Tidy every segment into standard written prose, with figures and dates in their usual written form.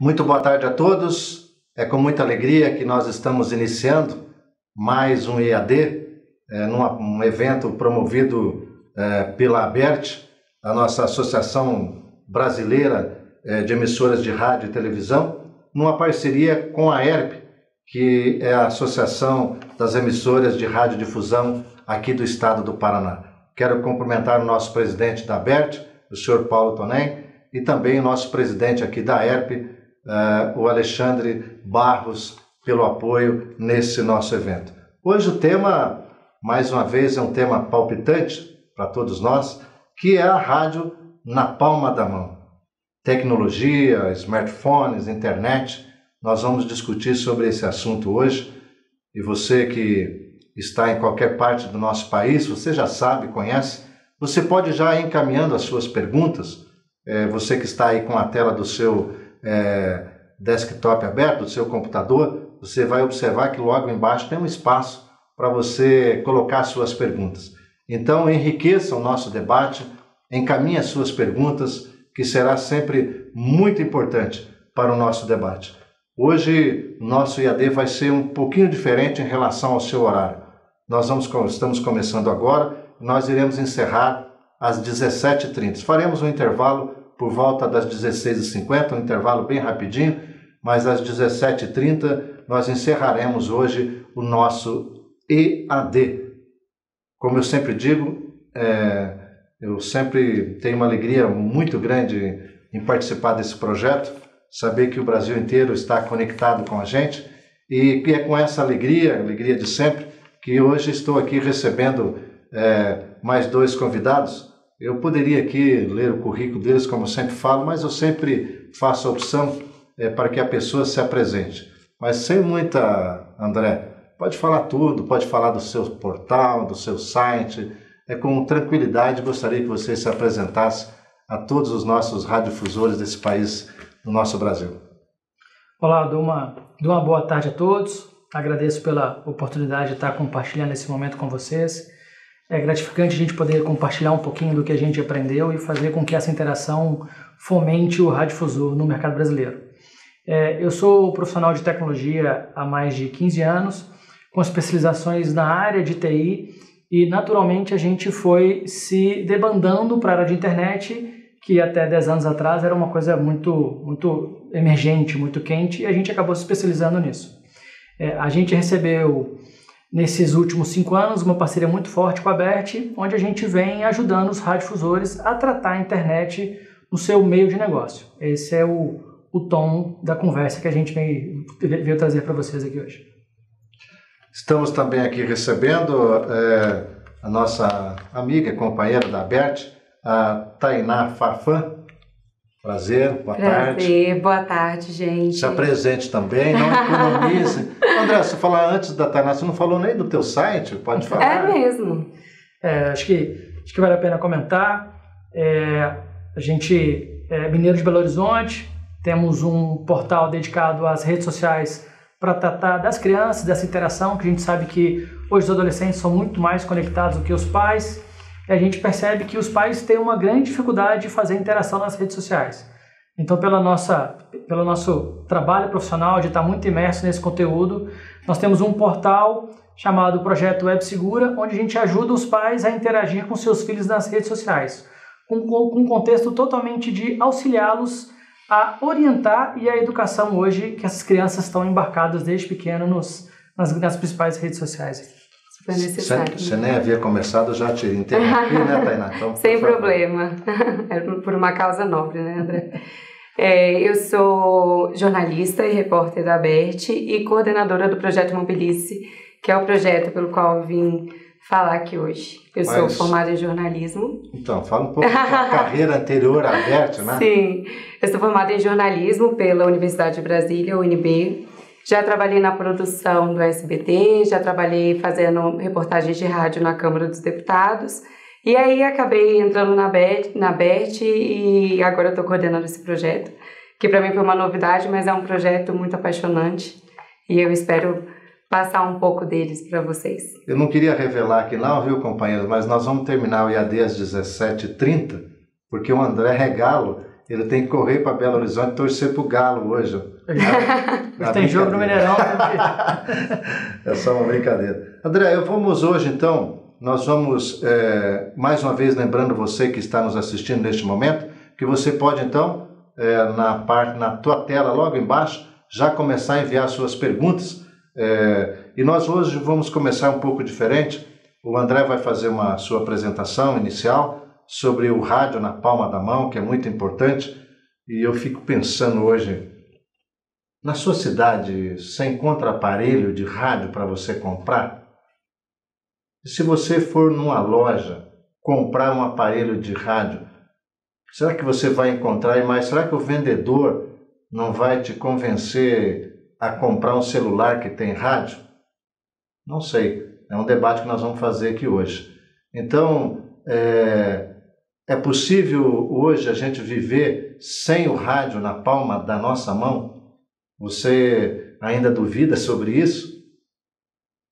Muito boa tarde a todos. É com muita alegria que nós estamos iniciando mais um EAD, um evento promovido pela ABERT, a nossa Associação Brasileira de Emissoras de Rádio e Televisão, numa parceria com a ERP, que é a Associação das Emissoras de Radiodifusão aqui do estado do Paraná. Quero cumprimentar o nosso presidente da ABERT, o senhor Paulo Tonem, e também o nosso presidente aqui da ERP, o Alexandre Barros, pelo apoio nesse nosso evento. Hoje o tema, mais uma vez, é um tema palpitante para todos nós, que é a rádio na palma da mão. Tecnologia, smartphones, internet, nós vamos discutir sobre esse assunto hoje. E você que está em qualquer parte do nosso país, você já sabe, conhece, você pode já ir encaminhando as suas perguntas. Você que está aí com a tela do seu desktop aberto, do seu computador, você vai observar que logo embaixo tem um espaço para você colocar suas perguntas. Então enriqueça o nosso debate, encaminhe as suas perguntas, que será sempre muito importante para o nosso debate. Hoje o nosso IAD vai ser um pouquinho diferente em relação ao seu horário. Estamos começando agora, nós iremos encerrar às 17h30. Faremos um intervalo por volta das 16h50, um intervalo bem rapidinho, mas às 17h30 nós encerraremos hoje o nosso EAD. Como eu sempre digo, eu sempre tenho uma alegria muito grande em participar desse projeto, saber que o Brasil inteiro está conectado com a gente, e é com essa alegria de sempre, que hoje estou aqui recebendo mais dois convidados. Eu poderia aqui ler o currículo deles, como eu sempre falo, mas eu sempre faço a opção para que a pessoa se apresente. Mas sem muita, André, pode falar tudo, pode falar do seu portal, do seu site. Com tranquilidade, gostaria que você se apresentasse a todos os nossos radiodifusores desse país, do nosso Brasil. Olá, dou uma boa tarde a todos. Agradeço pela oportunidade de estar compartilhando esse momento com vocês. É gratificante a gente poder compartilhar um pouquinho do que a gente aprendeu e fazer com que essa interação fomente o radiodifusor no mercado brasileiro. Eu sou profissional de tecnologia há mais de 15 anos, com especializações na área de TI, e naturalmente a gente foi se debandando para a área de internet, que até 10 anos atrás era uma coisa muito emergente, muito quente, e a gente acabou se especializando nisso. A gente recebeu, nesses últimos 5 anos, uma parceria muito forte com a ABERT, onde a gente vem ajudando os radiodifusores a tratar a internet no seu meio de negócio. Esse é o tom da conversa que a gente veio trazer para vocês aqui hoje. Estamos também aqui recebendo a nossa amiga e companheira da ABERT, a Tainá Farfan. Prazer, boa tarde. Boa tarde, gente. Se apresente também, não economize. André, se falar antes da Tainá, você não falou nem do teu site, pode falar. É mesmo. Acho que vale a pena comentar. A gente é mineiro de Belo Horizonte, temos um portal dedicado às redes sociais para tratar das crianças, dessa interação, que a gente sabe que hoje os adolescentes são muito mais conectados do que os pais. E a gente percebe que os pais têm uma grande dificuldade de fazer interação nas redes sociais. Então, pelo nosso trabalho profissional, de estar muito imerso nesse conteúdo, nós temos um portal chamado Projeto Web Segura, onde a gente ajuda os pais a interagir com seus filhos nas redes sociais, com um contexto totalmente de auxiliá-los a orientar e a educação hoje que essas crianças estão embarcadas desde pequeno nas principais redes sociais. Super necessário. Você nem havia começado, eu já te interrompi, né, Tainá? Então, sem problema. É por uma causa nobre, né, André? Eu sou jornalista e repórter da ABERT e coordenadora do Projeto Mobilize, que é o projeto pelo qual eu vim falar aqui hoje. Eu sou formada em jornalismo. Então, fala um pouco da carreira anterior à ABERT, né? Sim, eu sou formada em jornalismo pela Universidade de Brasília, UNB. Já trabalhei na produção do SBT, já trabalhei fazendo reportagens de rádio na Câmara dos Deputados. E aí acabei entrando na ABERT e agora eu estou coordenando esse projeto, que para mim foi uma novidade, mas é um projeto muito apaixonante e eu espero passar um pouco deles para vocês. Eu não queria revelar aqui não, viu, companheiros, mas nós vamos terminar o IAD às 17h30, porque o André Regalo, ele tem que correr para Belo Horizonte e torcer para o Galo hoje. Hoje tem jogo no Mineirão. É só uma brincadeira. André, vamos hoje então, nós vamos, mais uma vez lembrando você que está nos assistindo neste momento, que você pode então, na tua tela logo embaixo, já começar a enviar suas perguntas. E nós hoje vamos começar um pouco diferente. O André vai fazer uma sua apresentação inicial sobre o rádio na palma da mão, que é muito importante. E eu fico pensando hoje, na sua cidade, você encontra aparelho de rádio para você comprar? E se você for numa loja comprar um aparelho de rádio, será que você vai encontrar? Mas será que o vendedor não vai te convencer a comprar um celular que tem rádio? Não sei. É um debate que nós vamos fazer aqui hoje. Então, é possível hoje a gente viver sem o rádio na palma da nossa mão? Você ainda duvida sobre isso?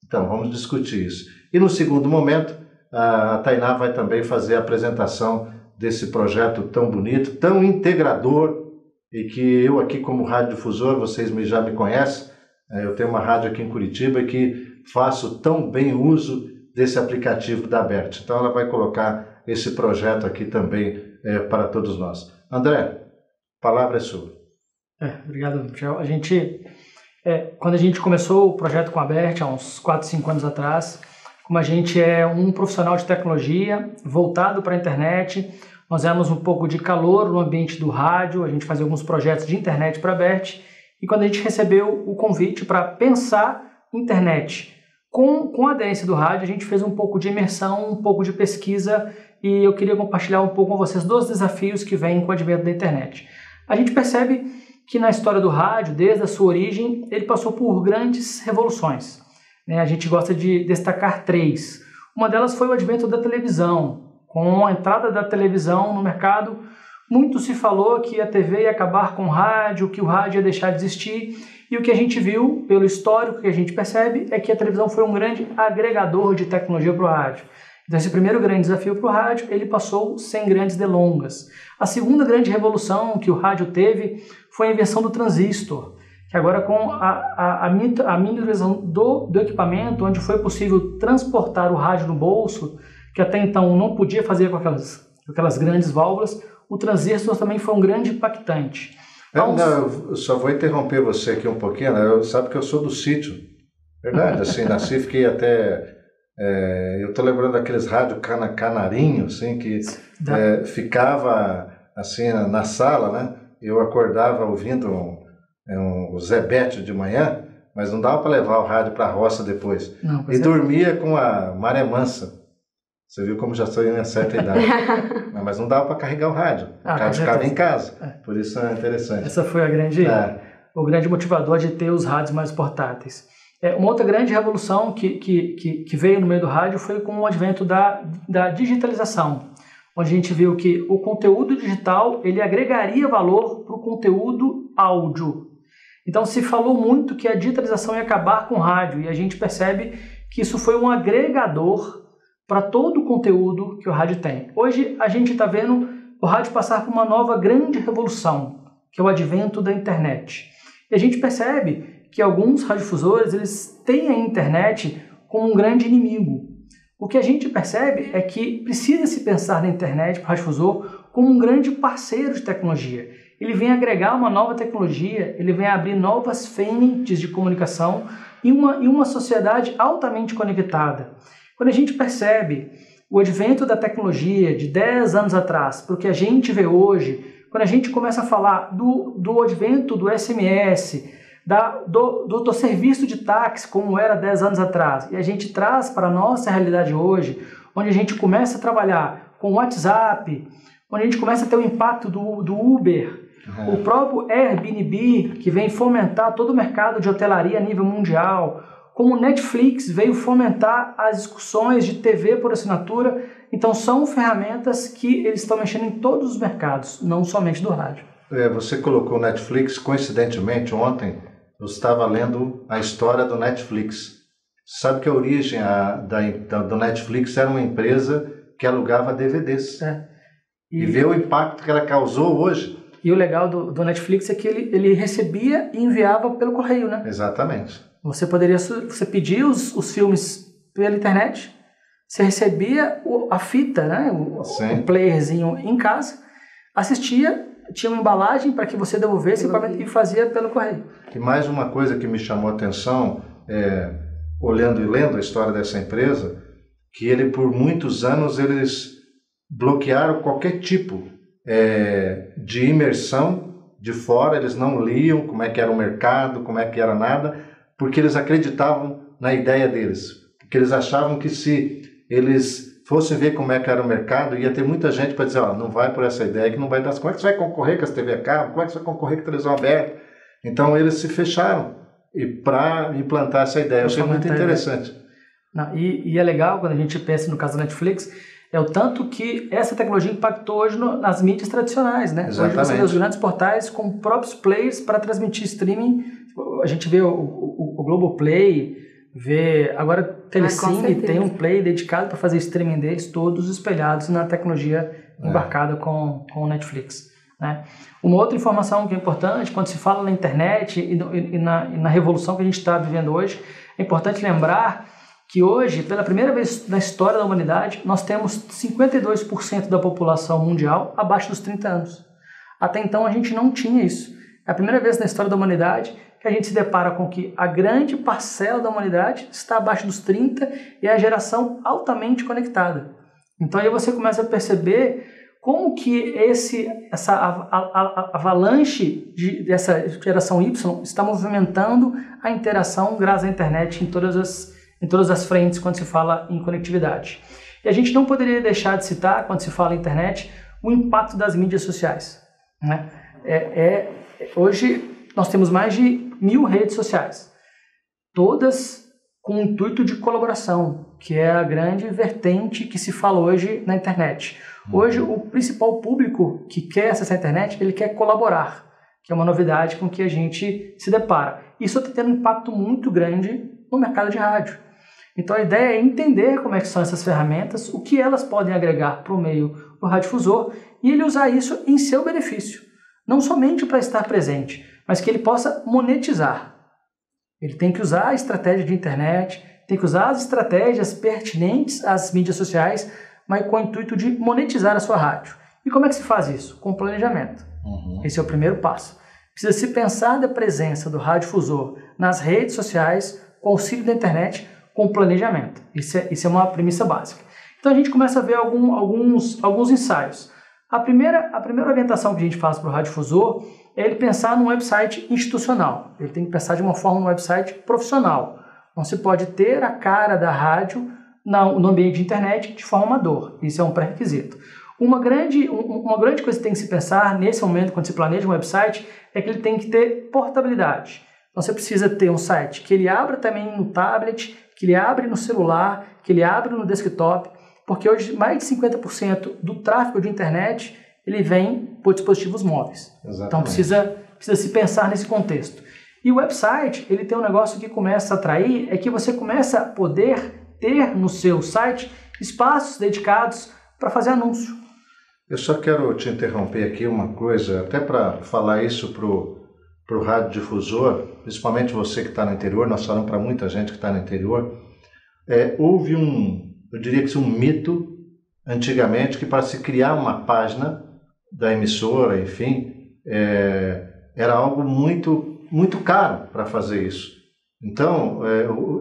Então, vamos discutir isso. E no segundo momento, a Tainá vai também fazer a apresentação desse projeto tão bonito, tão integrador, e que eu aqui como radiodifusor, vocês já me conhecem, eu tenho uma rádio aqui em Curitiba que faço tão bem uso desse aplicativo da Bert. Então ela vai colocar esse projeto aqui também para todos nós. André, a palavra é sua. Obrigado, Michel. Quando a gente começou o projeto com a Bert, há uns 4, 5 anos atrás, como a gente é um profissional de tecnologia voltado para a internet, nós éramos um pouco de calor no ambiente do rádio, a gente fazia alguns projetos de internet para a Bert, e quando a gente recebeu o convite para pensar internet com a aderência do rádio, a gente fez um pouco de imersão, um pouco de pesquisa, e eu queria compartilhar um pouco com vocês 2 desafios que vêm com o advento da internet. A gente percebe que na história do rádio, desde a sua origem, ele passou por grandes revoluções. A gente gosta de destacar 3. Uma delas foi o advento da televisão. Com a entrada da televisão no mercado, muito se falou que a TV ia acabar com o rádio, que o rádio ia deixar de existir, e o que a gente viu, pelo histórico que a gente percebe, é que a televisão foi um grande agregador de tecnologia para o rádio. Então esse primeiro grande desafio para o rádio, ele passou sem grandes delongas. A segunda grande revolução que o rádio teve foi a invenção do transistor, que agora com a miniaturização do equipamento, onde foi possível transportar o rádio no bolso, que até então não podia fazer com aquelas grandes válvulas, o transistor também foi um grande impactante. Eu só vou interromper você aqui um pouquinho, né? Sabe que eu sou do sítio, verdade, assim, nasci, fiquei até, eu tô lembrando daqueles rádios canarinho, assim, que ficava, assim, na sala, né? Eu acordava ouvindo o Zé Bétio de manhã, mas não dava para levar o rádio para a roça depois. E dormia com a Maré Mansa. Você viu como já estou em uma certa idade. Mas não dava para carregar o rádio. O rádio ficava em casa. Por isso é interessante. Essa foi o grande motivador de ter os rádios mais portáteis. Uma outra grande revolução que veio no meio do rádio foi com o advento da digitalização, onde a gente viu que o conteúdo digital ele agregaria valor para o conteúdo áudio. Então se falou muito que a digitalização ia acabar com o rádio, e a gente percebe que isso foi um agregador para todo o conteúdo que o rádio tem. Hoje a gente está vendo o rádio passar por uma nova grande revolução, que é o advento da internet. E a gente percebe que alguns radiodifusores eles têm a internet como um grande inimigo. O que a gente percebe é que precisa se pensar na internet para o radiodifusor como um grande parceiro de tecnologia. Ele vem agregar uma nova tecnologia, ele vem abrir novas frentes de comunicação e uma sociedade altamente conectada. Quando a gente percebe o advento da tecnologia de 10 anos atrás para o que a gente vê hoje, quando a gente começa a falar do advento do SMS, do serviço de táxi como era 10 anos atrás, e a gente traz para a nossa realidade hoje, onde a gente começa a trabalhar com o WhatsApp, onde a gente começa a ter o impacto do Uber, o próprio Airbnb, que vem fomentar todo o mercado de hotelaria a nível mundial, como o Netflix veio fomentar as discussões de TV por assinatura. Então são ferramentas que eles estão mexendo em todos os mercados, não somente do rádio. Você colocou o Netflix, coincidentemente ontem eu estava lendo a história do Netflix. Sabe que a origem do Netflix era uma empresa que alugava DVDs. E vê o impacto que ela causou hoje. E o legal do Netflix é que ele recebia e enviava pelo correio, né? Exatamente. Você pedia os filmes pela internet, você recebia a fita, né? O playerzinho em casa, assistia, tinha uma embalagem para que você devolvesse e fazia pelo correio. E mais uma coisa que me chamou a atenção, olhando e lendo a história dessa empresa, que ele por muitos anos eles bloquearam qualquer tipo de imersão de fora, eles não liam como é que era o mercado, como é que era nada, porque eles acreditavam na ideia deles, porque eles achavam que se eles fossem ver como é que era o mercado, ia ter muita gente para dizer, não vai por essa ideia que não vai dar. Como é que você vai concorrer com as TV a cabo? Como é que você vai concorrer com a televisão aberta? Então eles se fecharam para implantar essa ideia. Eu achei muito interessante. Não, e é legal quando a gente pensa no caso da Netflix, é o tanto que essa tecnologia impactou hoje nas mídias tradicionais, né? Exatamente. Hoje você vê os grandes portais com próprios players para transmitir streaming. A gente vê o Globoplay, vê agora Telecine tem um play dedicado para fazer streaming deles, todos espelhados na tecnologia embarcada com o Netflix, né? Uma outra informação que é importante, quando se fala na internet e na revolução que a gente está vivendo hoje, é importante lembrar que hoje, pela primeira vez na história da humanidade, nós temos 52% da população mundial abaixo dos 30 anos. Até então a gente não tinha isso. É a primeira vez na história da humanidade que a gente se depara com que a grande parcela da humanidade está abaixo dos 30 e é a geração altamente conectada. Então aí você começa a perceber como que essa avalanche dessa geração Y está movimentando a interação graças à internet em todas as frentes quando se fala em conectividade. E a gente não poderia deixar de citar, quando se fala em internet, o impacto das mídias sociais, né? Hoje nós temos mais de 1.000 redes sociais, todas com o intuito de colaboração, que é a grande vertente que se fala hoje na internet. Hoje o principal público que quer acessar a internet, ele quer colaborar, que é uma novidade com que a gente se depara. Isso está tendo um impacto muito grande no mercado de rádio. Então a ideia é entender como é que são essas ferramentas, o que elas podem agregar para o meio do radiodifusor e ele usar isso em seu benefício. Não somente para estar presente, mas que ele possa monetizar. Ele tem que usar a estratégia de internet, tem que usar as estratégias pertinentes às mídias sociais, mas com o intuito de monetizar a sua rádio. E como é que se faz isso? Com planejamento. Esse é o primeiro passo. Precisa se pensar da presença do radiodifusor nas redes sociais, com auxílio da internet, com planejamento. Isso é uma premissa básica. Então a gente começa a ver alguns ensaios. A primeira orientação que a gente faz para o radiodifusor é ele pensar num website institucional. Ele tem que pensar de uma forma num website profissional. Não se pode ter a cara da rádio no ambiente de internet de forma amador. Isso é um pré-requisito. Uma grande coisa que tem que se pensar nesse momento, quando se planeja um website, é que ele tem que ter portabilidade. Então você precisa ter um site que ele abra também no tablet, que ele abre no celular, que ele abre no desktop, porque hoje mais de 50% do tráfego de internet ele vem por dispositivos móveis. Exatamente. Então precisa se pensar nesse contexto. E o website, ele tem um negócio que começa a atrair, é que você começa a poder ter no seu site espaços dedicados para fazer anúncio. Eu só quero te interromper aqui uma coisa, até para falar isso para o radiodifusor, principalmente você que está no interior, nós falamos para muita gente que está no interior, houve eu diria que um mito antigamente que para se criar uma página da emissora, enfim, era algo muito, muito caro para fazer isso. Então,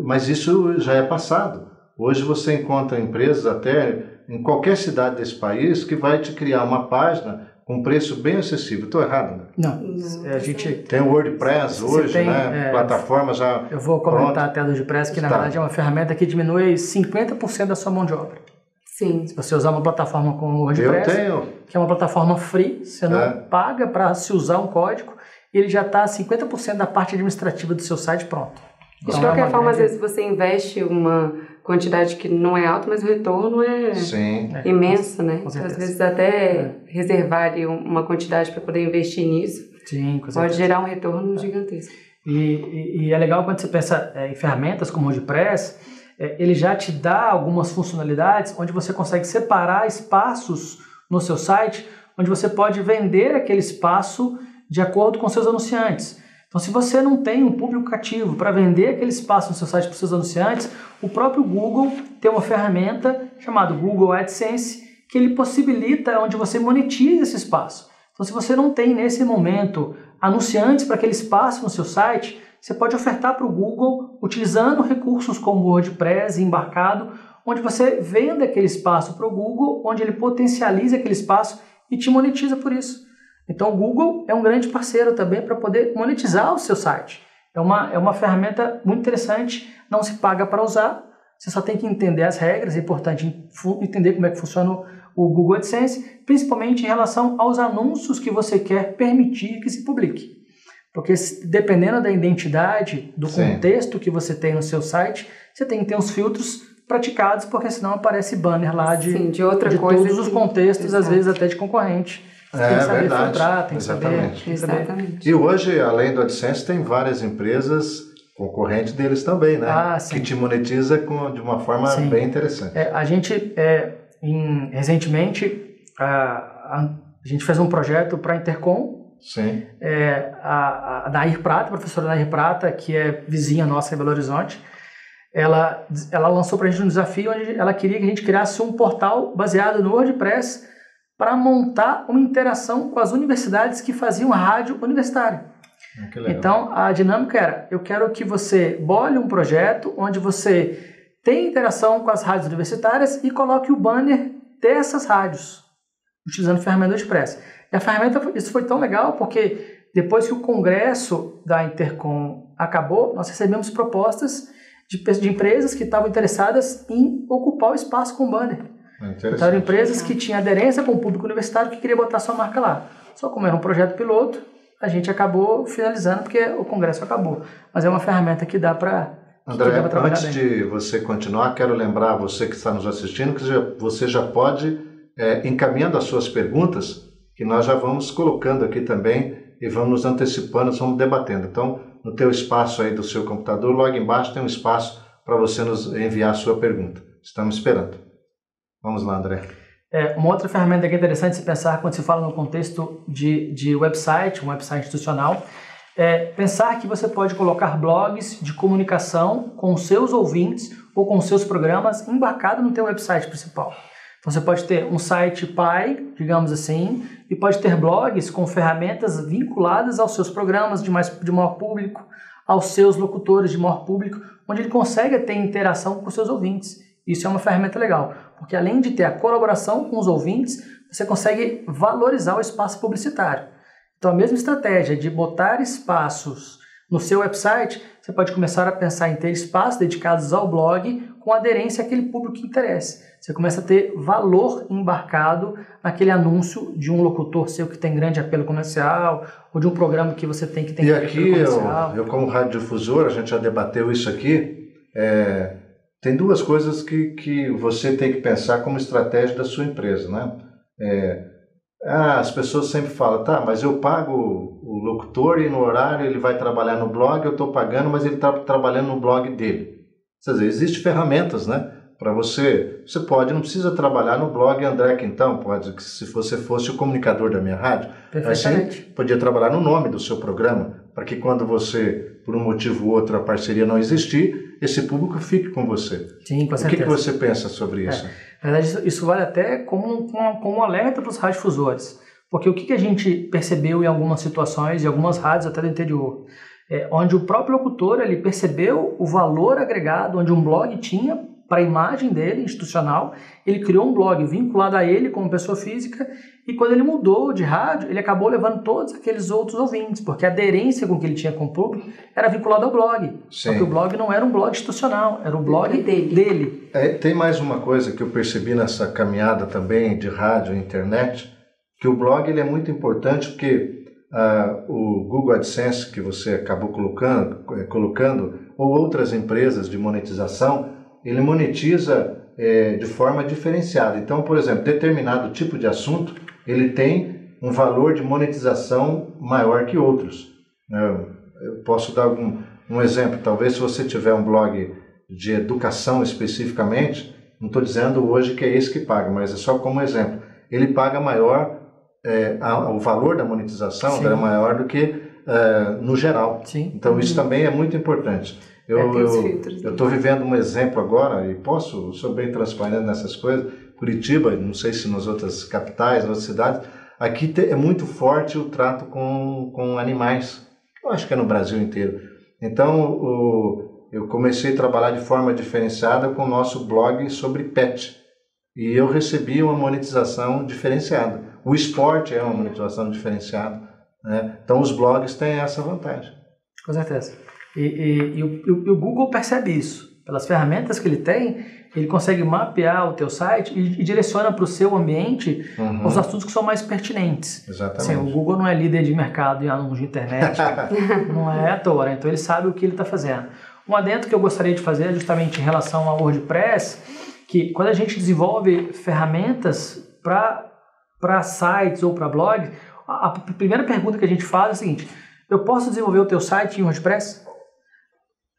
mas isso já é passado. Hoje você encontra empresas até em qualquer cidade desse país que vai te criar uma página com preço bem acessível. Estou errado, né? Não. A gente tem o WordPress hoje, né? Plataforma já. Eu vou comentar até do WordPress, que na verdade é uma ferramenta que diminui 50% da sua mão de obra. Sim. Se você usar uma plataforma como o WordPress, que é uma plataforma free, você não paga para se usar um código, e ele já está 50% da parte administrativa do seu site pronto. Então, de qualquer forma, às vezes você investe uma quantidade que não é alta, mas o retorno é imenso, né? Às vezes até reservar ali uma quantidade para poder investir nisso pode gerar um retorno gigantesco. E é legal quando você pensa em ferramentas como o WordPress, ele já te dá algumas funcionalidades onde você consegue separar espaços no seu site onde você pode vender aquele espaço de acordo com seus anunciantes. Então, se você não tem um público cativo para vender aquele espaço no seu site para os seus anunciantes, o próprio Google tem uma ferramenta chamada Google AdSense, que ele possibilita onde você monetiza esse espaço. Então, se você não tem nesse momento anunciantes para aquele espaço no seu site, você pode ofertar para o Google utilizando recursos como o WordPress embarcado, onde você vende aquele espaço para o Google, onde ele potencializa aquele espaço e te monetiza por isso. Então, o Google é um grande parceiro também para poder monetizar o seu site. É uma ferramenta muito interessante, não se paga para usar, você só tem que entender as regras, é importante entender como é que funciona o Google AdSense, principalmente em relação aos anúncios que você quer permitir que se publique. Porque dependendo da identidade, do contexto que você tem no seu site, você tem que ter uns filtros praticados, porque senão aparece banner lá de todos os contextos, às vezes até de concorrente. Você tem que saber filtrar, tem que saber. E hoje, além do AdSense, tem várias empresas concorrentes deles também, né? Que te monetiza de uma forma bem interessante. A gente, recentemente, a gente fez um projeto para a Intercom. Sim. A Nair Prata, a professora Nair Prata, que é vizinha nossa em Belo Horizonte, ela lançou para a gente um desafio onde ela queria que a gente criasse um portal baseado no WordPress para montar uma interação com as universidades que faziam rádio universitária. Então, a dinâmica era, eu quero que você bole um projeto onde você tenha interação com as rádios universitárias e coloque o banner dessas rádios, utilizando a ferramenta do WordPress. E a ferramenta, isso foi tão legal porque depois que o congresso da Intercom acabou, nós recebemos propostas de empresas que estavam interessadas em ocupar o espaço com banner. Então, eram empresas que tinham aderência com o público universitário que queria botar sua marca lá. Só como era um projeto piloto, a gente acabou finalizando porque o congresso acabou. Mas é uma ferramenta que dá para André, antes de você continuar, quero lembrar você que está nos assistindo que você já pode encaminhando as suas perguntas, que nós já vamos colocando aqui também e vamos nos antecipando, vamos debatendo. Então, no teu espaço aí do seu computador, logo embaixo tem um espaço para você nos enviar a sua pergunta. Estamos esperando. Vamos lá, André. Uma outra ferramenta que é interessante se pensar quando se fala no contexto de website, um website institucional, é pensar que você pode colocar blogs de comunicação com seus ouvintes ou com seus programas embarcado no teu website principal. Então você pode ter um site pai, digamos assim, e pode ter blogs com ferramentas vinculadas aos seus programas de maior público, aos seus locutores de maior público, onde ele consegue ter interação com os seus ouvintes. Isso é uma ferramenta legal, porque além de ter a colaboração com os ouvintes, você consegue valorizar o espaço publicitário. Então a mesma estratégia de botar espaços no seu website, você pode começar a pensar em ter espaços dedicados ao blog com aderência àquele público que interessa. Você começa a ter valor embarcado naquele anúncio de um locutor seu que tem grande apelo comercial ou de um programa que você tem que ter grande apelo comercial. Eu como radiodifusor, a gente já debateu isso aqui, tem duas coisas que você tem que pensar como estratégia da sua empresa, né? As pessoas sempre falam, tá, mas eu pago o locutor e no horário ele vai trabalhar no blog, eu estou pagando, mas ele está trabalhando no blog dele. Quer dizer, existem ferramentas, né? Para você não precisa trabalhar no blog André Quintão, pode, se você fosse o comunicador da minha rádio, mas sim, podia trabalhar no nome do seu programa, para que quando você, por um motivo ou outro, a parceria não existir, esse público fique com você. Sim, com certeza. O que você pensa sobre isso? Na verdade, isso vale até como um alerta para os radiodifusores, porque o que a gente percebeu em algumas situações, em algumas rádios até do interior, onde o próprio locutor ele percebeu o valor agregado, onde um blog tinha para a imagem dele, institucional, ele criou um blog vinculado a ele como pessoa física e quando ele mudou de rádio, ele acabou levando todos aqueles outros ouvintes, porque a aderência com que ele tinha com o público era vinculada ao blog. Sim. Porque o blog não era um blog institucional, era um blog dele. Tem mais uma coisa que eu percebi nessa caminhada também de rádio e internet, que o blog ele é muito importante porque o Google AdSense que você acabou colocando ou outras empresas de monetização, ele monetiza de forma diferenciada. Então, por exemplo, determinado tipo de assunto, ele tem um valor de monetização maior que outros. Eu posso dar um exemplo. Talvez se você tiver um blog de educação especificamente, não estou dizendo hoje que é esse que paga, mas é só como exemplo. Ele paga maior o valor da monetização era maior do que no geral. Sim. Então isso também é muito importante. Eu estou vivendo um exemplo agora, e sou bem transparente nessas coisas. Curitiba, não sei se nas outras capitais, nas outras cidades, aqui é muito forte o trato com animais. Eu acho que é no Brasil inteiro. Então, eu comecei a trabalhar de forma diferenciada com o nosso blog sobre pet. E eu recebi uma monetização diferenciada. O esporte é uma monetização diferenciada, né? Então, os blogs têm essa vantagem. Com certeza. E o Google percebe isso. Pelas ferramentas que ele tem, ele consegue mapear o teu site e direciona para o seu ambiente os assuntos que são mais pertinentes. Exatamente. Assim, o Google não é líder de mercado em anúncios de internet, não é à toa, né? Então ele sabe o que ele está fazendo. Um adendo que eu gostaria de fazer é justamente em relação ao WordPress, que quando a gente desenvolve ferramentas para sites ou para blogs, a primeira pergunta que a gente faz é a seguinte: eu posso desenvolver o teu site em WordPress?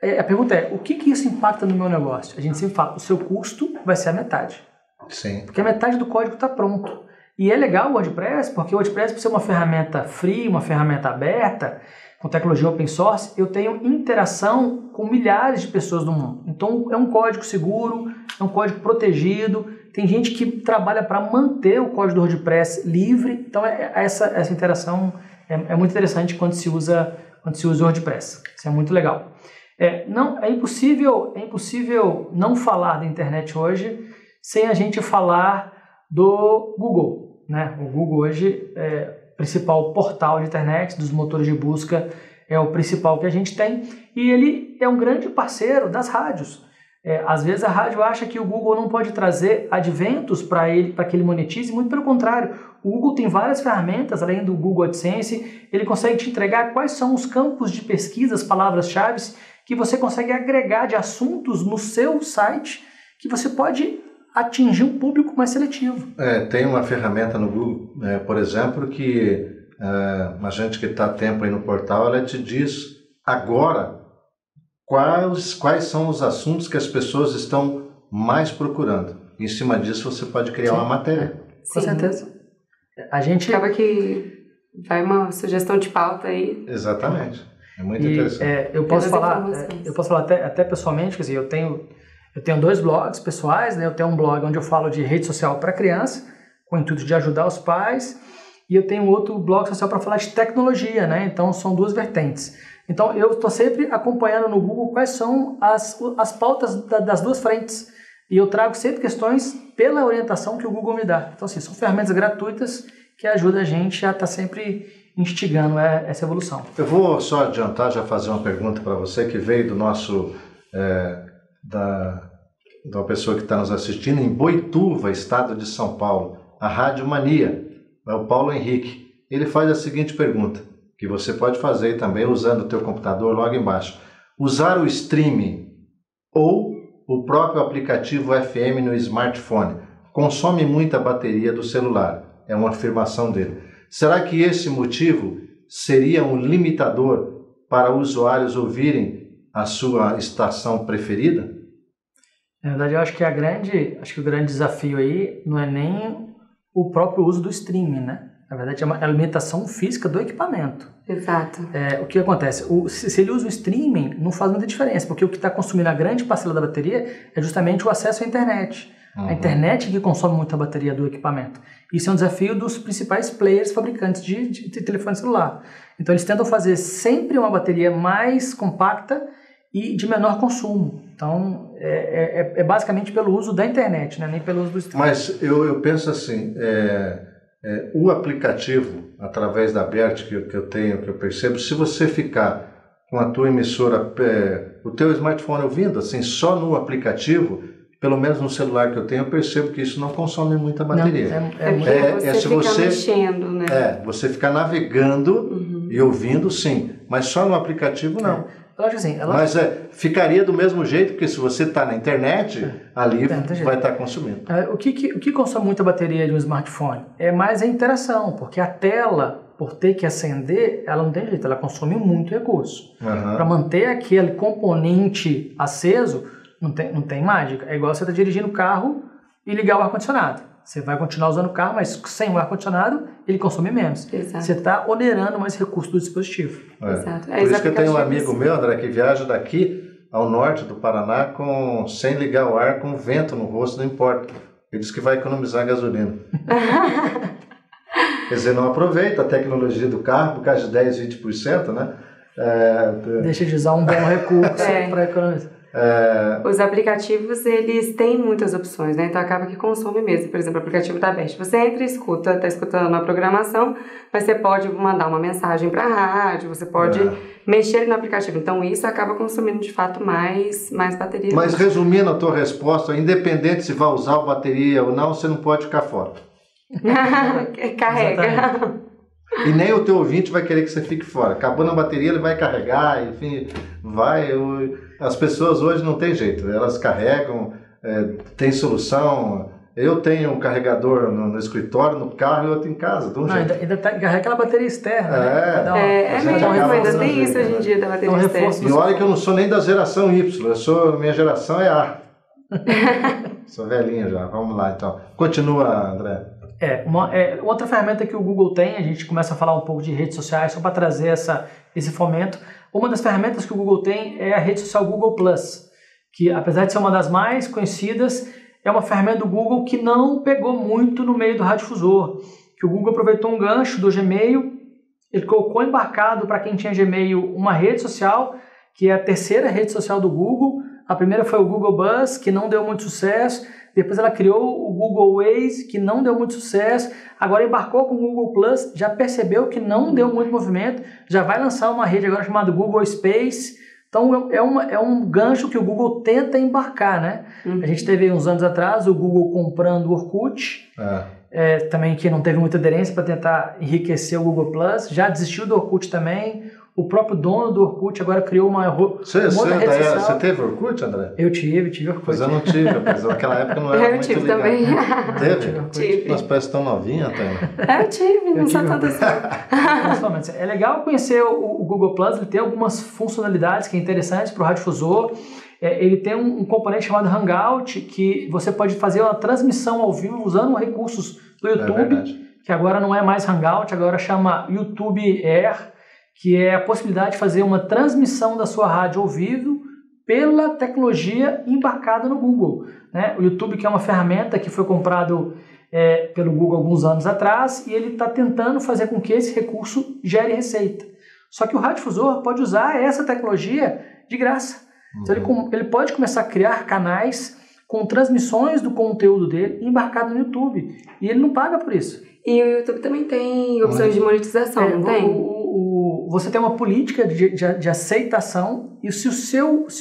A pergunta é, o que isso impacta no meu negócio? A gente sempre fala, o seu custo vai ser a metade. Sim. Porque a metade do código está pronto. E é legal o WordPress, porque o WordPress, por ser uma ferramenta free, uma ferramenta aberta, com tecnologia open source, eu tenho interação com milhares de pessoas do mundo. Então é um código seguro, é um código protegido. Tem gente que trabalha para manter o código do WordPress livre. Então essa interação é muito interessante quando se usa o WordPress. Isso é muito legal. É impossível não falar da internet hoje sem a gente falar do Google, né? O Google hoje é o principal portal de internet, dos motores de busca, é o principal que a gente tem, e ele é um grande parceiro das rádios. Às vezes a rádio acha que o Google não pode trazer adventos para que ele monetize, muito pelo contrário. O Google tem várias ferramentas, além do Google AdSense, ele consegue te entregar quais são os campos de pesquisa, as palavras-chave que você consegue agregar de assuntos no seu site, que você pode atingir um público mais seletivo. Tem uma ferramenta no Google, por exemplo, que a gente que está há tempo aí no portal, ela te diz agora quais são os assuntos que as pessoas estão mais procurando. Em cima disso você pode criar uma matéria. Com certeza. A gente acaba que vai uma sugestão de pauta aí. Exatamente. É muito interessante. Eu posso falar até pessoalmente, quer dizer, eu tenho 2 blogs pessoais, né? Eu tenho um blog onde eu falo de rede social para criança, com o intuito de ajudar os pais, e eu tenho outro blog social para falar de tecnologia, né? Então são 2 vertentes. Então eu estou sempre acompanhando no Google quais são as pautas das 2 frentes, e eu trago sempre questões pela orientação que o Google me dá. Então assim, são ferramentas gratuitas que ajudam a gente a estar sempre instigando essa evolução. Eu vou só adiantar, já fazer uma pergunta para você que veio do nosso da pessoa que está nos assistindo em Boituva, estado de São Paulo, a Rádio Mania, é o Paulo Henrique. Ele faz a seguinte pergunta, que você pode fazer também usando o teu computador logo embaixo. Usar o streaming ou o próprio aplicativo FM no smartphone consome muita bateria do celular, é uma afirmação dele. Será que esse motivo seria um limitador para usuários ouvirem a sua estação preferida? Na verdade, eu acho que o grande desafio aí não é nem o próprio uso do streaming, né? Na verdade, é uma limitação física do equipamento. Exato. O que acontece? Se ele usa o streaming, não faz muita diferença, porque o que está consumindo a grande parcela da bateria é justamente o acesso à internet. A internet que consome muita bateria do equipamento. Isso é um desafio dos principais players fabricantes de telefone celular. Então eles tentam fazer sempre uma bateria mais compacta e de menor consumo. Então é basicamente pelo uso da internet, né? Nem pelo uso do streaming. Mas eu penso assim, o aplicativo, através da BERT que eu tenho, que eu percebo, se você ficar com a tua emissora, o teu smartphone ouvindo, assim, só no aplicativo, pelo menos no celular que eu tenho, eu percebo que isso não consome muita bateria. Você fica mexendo, né? Você ficar navegando e ouvindo, sim. Mas só no aplicativo, não. Mas ficaria do mesmo jeito, porque se você está na internet, ali vai estar consumindo. O que consome muita bateria de um smartphone? É mais a interação, porque a tela, por ter que acender, ela não tem jeito, ela consome muito recurso. Para manter aquele componente aceso, não tem mágica. É igual você estar dirigindo o carro e ligar o ar-condicionado. Você vai continuar usando o carro, mas sem o ar-condicionado, ele consome menos. Exato. Você está onerando mais recursos do dispositivo. Exato. Por isso que eu tenho um amigo meu, André, que viaja daqui ao norte do Paraná sem ligar o ar, com vento no rosto, não importa. Ele diz que vai economizar gasolina. Quer dizer, não aproveita a tecnologia do carro por causa de 10, 20%, né? Deixa de usar um bom recurso para economizar. Os aplicativos, eles têm muitas opções, né? Então acaba que consome mesmo. Por exemplo, o aplicativo da Best. Você entra e escuta, está escutando a programação, mas você pode mandar uma mensagem para a rádio, você pode mexer no aplicativo. Então isso acaba consumindo de fato mais bateria. Mas resumindo a tua resposta, independente se vai usar a bateria ou não, você não pode ficar fora. Carrega. Exatamente. E nem o teu ouvinte vai querer que você fique fora. Acabando a bateria, ele vai carregar, enfim, As pessoas hoje não tem jeito, elas carregam, tem solução. Eu tenho um carregador no escritório, no carro e outro em casa. Ainda carrega aquela bateria externa. Mesmo, ainda tem isso hoje em dia da bateria externa. E olha que eu não sou nem da geração Y, minha geração é A. Sou velhinho já, vamos lá então. Continua, André. Outra ferramenta que o Google tem, a gente começa a falar um pouco de redes sociais, só para trazer esse fomento. Uma das ferramentas que o Google tem é a rede social Google+, que apesar de ser uma das mais conhecidas, é uma ferramenta do Google que não pegou muito no meio do radiodifusor, que o Google aproveitou um gancho do Gmail, ele colocou embarcado para quem tinha Gmail uma rede social, que é a terceira rede social do Google. A primeira foi o Google Buzz, que não deu muito sucesso. Depois ela criou o Google Waze, que não deu muito sucesso. Agora embarcou com o Google Plus, já percebeu que não deu muito movimento, já vai lançar uma rede agora chamada Google Space. Então é um gancho que o Google tenta embarcar, né? A gente teve uns anos atrás o Google comprando o Orkut, também que não teve muita aderência para tentar enriquecer o Google Plus. Já desistiu do Orkut também. O próprio dono do Orkut agora criou uma rede social. Você teve Orkut, André? Eu tive Orkut. Mas eu não tive, mas naquela época não era muito ligado. Também. Teve? Nós parece tão novinha, Tânia. Eu tive, não sou tanto assim. Principalmente. É legal conhecer o Google Plus, ele tem algumas funcionalidades que é interessantes para o radiodifusor. Ele tem um componente chamado Hangout, que você pode fazer uma transmissão ao vivo usando recursos do YouTube, que agora não é mais Hangout, agora chama YouTube Air, que é a possibilidade de fazer uma transmissão da sua rádio ao vivo pela tecnologia embarcada no Google, né? O YouTube, que é uma ferramenta que foi comprado pelo Google alguns anos atrás, e ele está tentando fazer com que esse recurso gere receita. Só que o radiodifusor pode usar essa tecnologia de graça. Então ele pode começar a criar canais com transmissões do conteúdo dele embarcado no YouTube. E ele não paga por isso. E o YouTube também tem opções de monetização, não tem? Você tem uma política de aceitação, e se o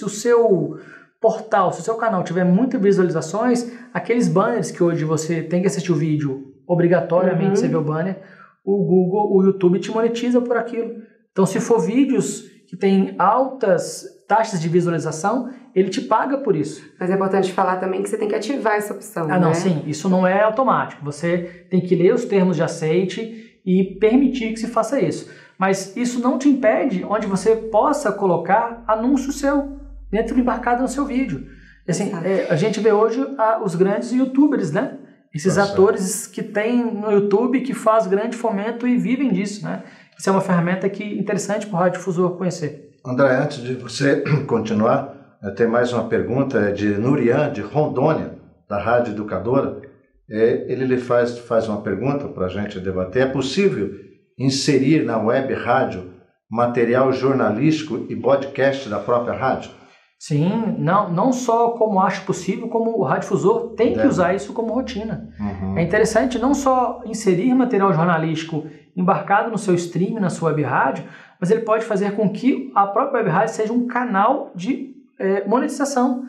seu portal, se o seu canal tiver muitas visualizações, aqueles banners que hoje você tem que assistir o vídeo, obrigatoriamente você vê o banner, o YouTube te monetiza por aquilo. Então, se for vídeos que têm altas taxas de visualização, ele te paga por isso. Mas é importante falar também que você tem que ativar essa opção, não, sim, isso não é automático. Você tem que ler os termos de aceite e permitir que se faça isso. Mas isso não te impede onde você possa colocar anúncio seu dentro embarcado no seu vídeo. Assim, a gente vê hoje os grandes youtubers, né? Esses atores que tem no YouTube, que faz grande fomento e vivem disso, né? Isso é uma ferramenta interessante para o radiodifusor conhecer. André, antes de você continuar, tem mais uma pergunta de Nurian, de Rondônia, da Rádio Educadora. Ele lhe faz uma pergunta para a gente debater. É possível inserir na web rádio material jornalístico e podcast da própria rádio? Sim, não só como acho possível, como o radiodifusor tem que usar isso como rotina. É interessante não só inserir material jornalístico embarcado no seu stream, na sua web rádio, mas ele pode fazer com que a própria web rádio seja um canal de monetização.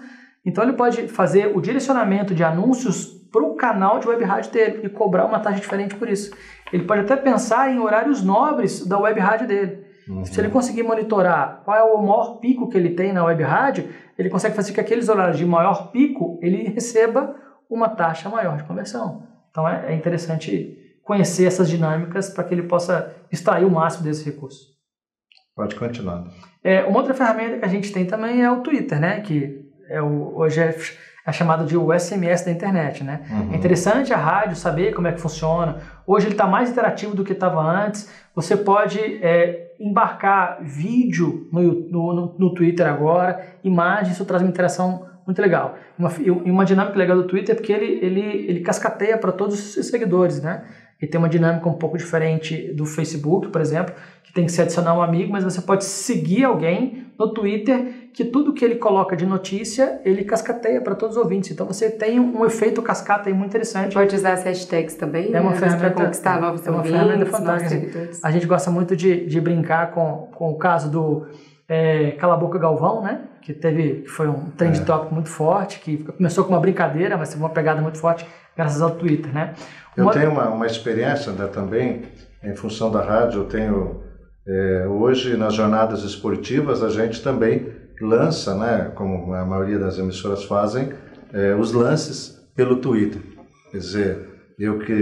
Então ele pode fazer o direcionamento de anúncios para o canal de web rádio dele e cobrar uma taxa diferente por isso. Ele pode até pensar em horários nobres da web rádio dele. Se ele conseguir monitorar qual é o maior pico que ele tem na web rádio, ele consegue fazer com que aqueles horários de maior pico ele receba uma taxa maior de conversão. Então é interessante conhecer essas dinâmicas para que ele possa extrair o máximo desse recurso. Pode continuar. Uma outra ferramenta que a gente tem também é o Twitter, né? Que hoje é é chamado de o SMS da internet, né? É interessante a rádio saber como é que funciona. Hoje ele está mais interativo do que estava antes. Você pode embarcar vídeo no Twitter agora, imagem, isso traz uma interação muito legal. Uma dinâmica legal do Twitter é porque ele cascateia para todos os seus seguidores, né? Ele tem uma dinâmica um pouco diferente do Facebook, por exemplo, que tem que se adicionar um amigo, mas você pode seguir alguém no Twitter que tudo que ele coloca de notícia, ele cascateia para todos os ouvintes. Então você tem um efeito cascata aí muito interessante. Pode usar as hashtags também, é uma ferramenta para conquistar novos ouvintes. É uma ferramenta fantástica. A gente gosta muito de brincar com o caso do Cala a Boca Galvão, né? Que foi um trend topic muito forte, que começou com uma brincadeira, mas teve uma pegada muito forte graças ao Twitter, né? Eu tenho uma experiência, né, também, em função da rádio. Eu tenho, hoje, nas jornadas esportivas, a gente também lança, né, como a maioria das emissoras fazem, os lances pelo Twitter. Quer dizer,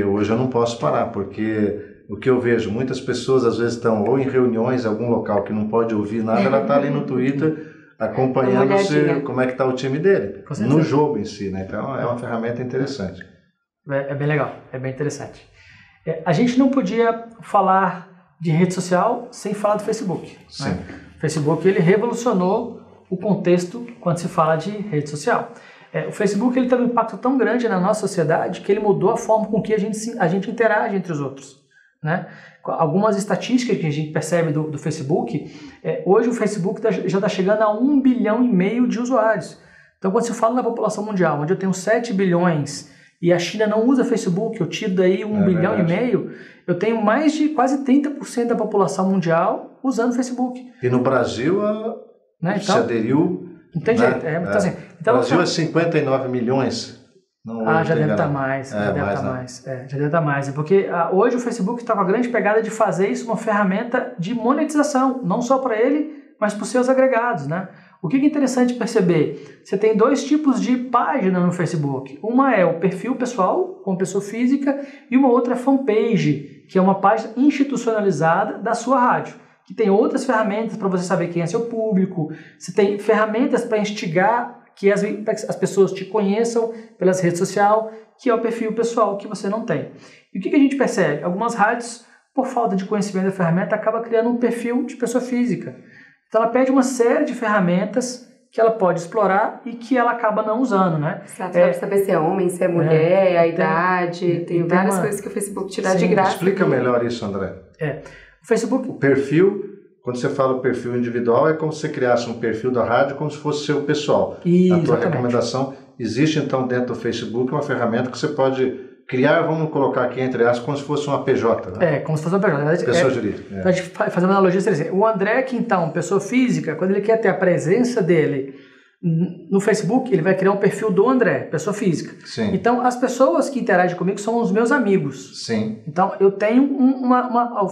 hoje eu não posso parar, porque o que eu vejo, muitas pessoas às vezes estão ou em reuniões em algum local que não pode ouvir nada, ela está ali no Twitter acompanhando como é que está o time dele, no jogo em si, né? Então é uma ferramenta interessante. É bem legal, é bem interessante. A gente não podia falar de rede social sem falar do Facebook. Sim. Né? O Facebook ele revolucionou o contexto quando se fala de rede social. O Facebook ele teve um impacto tão grande na nossa sociedade que ele mudou a forma com que a gente interage entre os outros. Né? Algumas estatísticas que a gente percebe do Facebook, hoje o Facebook já está chegando a 1,5 bilhão de usuários. Então quando se fala na população mundial, onde eu tenho 7 bilhões e a China não usa Facebook, eu tiro daí 1,5 bilhão, eu tenho mais de quase 30% da população mundial usando Facebook. E no Brasil se aderiu... Não tem jeito. Então, o Brasil é 59 milhões. Já deve estar mais. Já deve estar mais. Porque hoje o Facebook está com a grande pegada de fazer isso uma ferramenta de monetização, não só para ele, mas para os seus agregados, né? O que é interessante perceber? Você tem 2 tipos de página no Facebook. Uma é o perfil pessoal, como pessoa física, e uma outra é fanpage, que é uma página institucionalizada da sua rádio, que tem outras ferramentas para você saber quem é seu público. Você tem ferramentas para instigar que as pessoas te conheçam pelas redes sociais, que é o perfil pessoal que você não tem. E o que a gente percebe? Algumas rádios, por falta de conhecimento da ferramenta, acabam criando um perfil de pessoa física. Então ela pede uma série de ferramentas que ela pode explorar e que ela acaba não usando, né? Exato, para saber se é homem, se é mulher, a idade, tem várias coisas que o Facebook te dá de graça. Explica melhor isso, André. O Facebook... O perfil, quando você fala perfil individual, é como se você criasse um perfil da rádio como se fosse seu pessoal. A tua recomendação, existe então dentro do Facebook uma ferramenta que você pode criar, vamos colocar aqui entre aspas, como se fosse uma PJ. Né? Como se fosse uma PJ. Pessoa jurídica. A gente faz uma analogia, o André, que então, pessoa física, quando ele quer ter a presença dele no Facebook, ele vai criar um perfil do André, pessoa física. Sim. Então, as pessoas que interagem comigo são os meus amigos. Sim. Então, eu tenho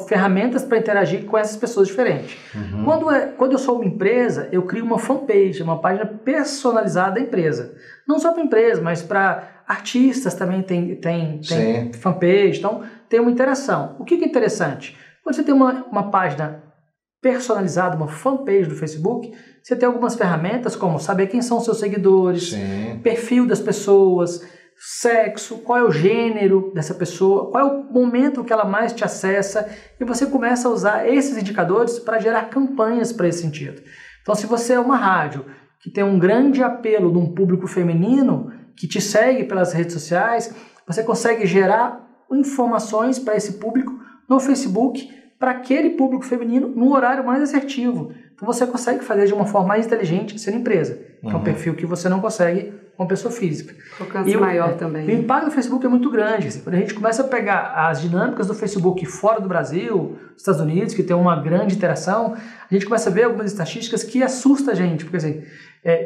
ferramentas para interagir com essas pessoas diferentes. Quando eu sou uma empresa, eu crio uma fanpage, uma página personalizada da empresa. Não só para a empresa, mas para artistas também tem fanpage. Então, tem uma interação. O que é interessante? Quando você tem uma página personalizada, uma fanpage do Facebook, você tem algumas ferramentas como saber quem são os seus seguidores, perfil das pessoas, sexo, qual é o gênero dessa pessoa, qual é o momento que ela mais te acessa, e você começa a usar esses indicadores para gerar campanhas para esse sentido. Então, se você é uma rádio que tem um grande apelo de um público feminino que te segue pelas redes sociais, você consegue gerar informações para esse público no Facebook, para aquele público feminino no horário mais assertivo. Então você consegue fazer de uma forma mais inteligente sendo empresa, que é um perfil que você não consegue com pessoa física. Alcance maior também. O impacto do Facebook é muito grande. Assim, quando a gente começa a pegar as dinâmicas do Facebook fora do Brasil, Estados Unidos, que tem uma grande interação, a gente começa a ver algumas estatísticas que assustam a gente. Porque assim,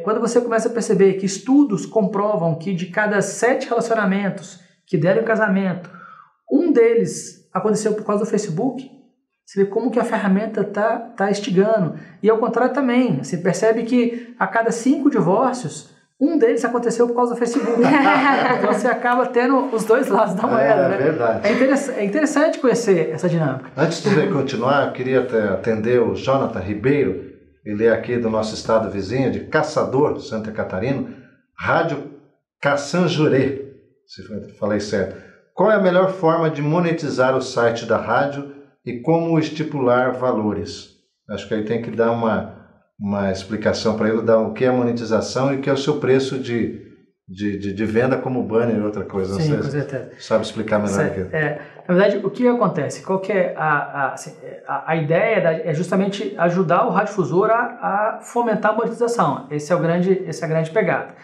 quando você começa a perceber que estudos comprovam que de cada 7 relacionamentos que deram em casamento, um deles aconteceu por causa do Facebook, você vê como que a ferramenta tá instigando. E ao contrário também, você percebe que a cada 5 divórcios, um deles aconteceu por causa do Facebook. Então você acaba tendo os dois lados da moeda. É verdade. É interessante conhecer essa dinâmica. Antes de continuar, eu queria atender o Jonathan Ribeiro. Ele é aqui do nosso estado vizinho, de Caçador, Santa Catarina. Rádio Cassan Juré, se falei certo. Qual é a melhor forma de monetizar o site da rádio e como estipular valores? Acho que aí tem que dar uma explicação para ele, dar o que é monetização e o que é o seu preço de venda como banner e outra coisa. Sim, não com sei, certeza. sabe explicar melhor que na verdade, o que acontece? Qual que é a ideia é justamente ajudar o radiodifusor a fomentar a monetização. Essa é a grande pegada.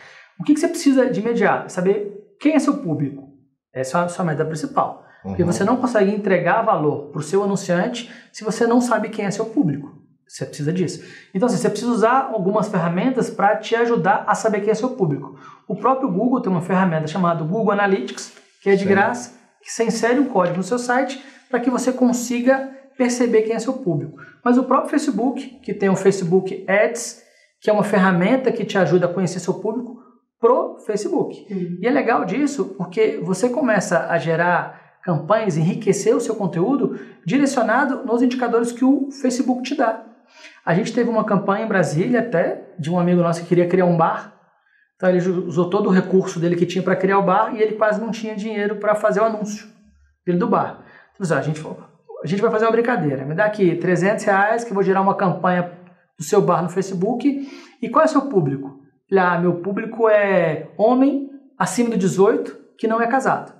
O que você precisa de imediato? Saber quem é seu público. Essa é a sua meta principal. Porque você não consegue entregar valor para o seu anunciante se você não sabe quem é seu público. Você precisa disso. Então, assim, você precisa usar algumas ferramentas para te ajudar a saber quem é seu público. O próprio Google tem uma ferramenta chamada Google Analytics, que é de graça, que você insere um código no seu site para que você consiga perceber quem é seu público. Mas o próprio Facebook, que tem o Facebook Ads, que é uma ferramenta que te ajuda a conhecer seu público pro Facebook. E é legal disso porque você começa a gerar campanhas, enriquecer o seu conteúdo direcionado nos indicadores que o Facebook te dá. A gente teve uma campanha em Brasília até, de um amigo nosso que queria criar um bar. Então ele usou todo o recurso dele que tinha para criar o bar e ele quase não tinha dinheiro para fazer o anúncio dele do bar. Então, a gente vai fazer uma brincadeira. Me dá aqui R$300 que eu vou gerar uma campanha do seu bar no Facebook. E qual é o seu público? Meu público é homem acima de 18 que não é casado.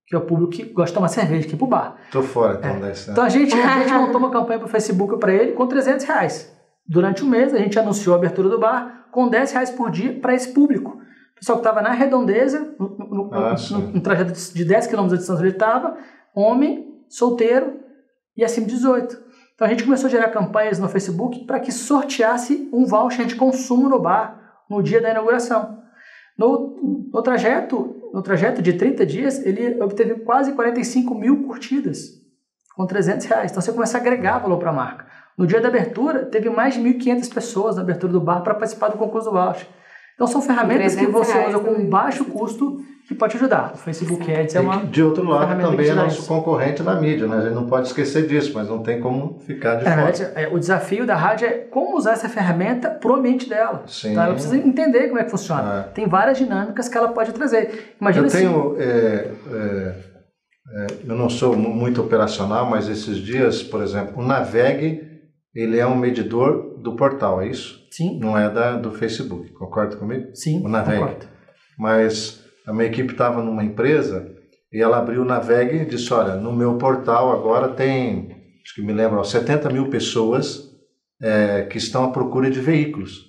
Que é o público que gosta de tomar cerveja, que ir pro bar. Tô fora, então, dessa. Então a gente montou uma campanha pro Facebook para ele com R$300. Durante um mês, a gente anunciou a abertura do bar com R$10 por dia para esse público. O pessoal que estava na redondeza, no trajeto de 10 km de distância onde ele estava, homem, solteiro e acima de 18. Então a gente começou a gerar campanhas no Facebook para que sorteasse um voucher de consumo no bar no dia da inauguração. No trajeto de 30 dias, ele obteve quase 45 mil curtidas com R$300. Então você começa a agregar valor para a marca. No dia da abertura, teve mais de 1.500 pessoas na abertura do bar para participar do concurso do voucher. Então são ferramentas que você usa com baixo custo que pode te ajudar. O Facebook Ads é uma de outro lado também é nosso isso. concorrente na mídia, né? A gente não pode esquecer disso, mas não tem como ficar de fora. O desafio da rádio é como usar essa ferramenta pro ambiente dela. Sim. Tá? Ela precisa entender como é que funciona. Tem várias dinâmicas que ela pode trazer. Imagina eu não sou muito operacional, mas esses dias, por exemplo, o Navegue, ele é um medidor do portal, é isso? Sim. Não é do Facebook, concorda comigo? Sim, o Navegue. concordo. Mas a minha equipe estava numa empresa e ela abriu o Navegue e disse, olha, no meu portal agora tem, acho que me lembro, 70 mil pessoas que estão à procura de veículos.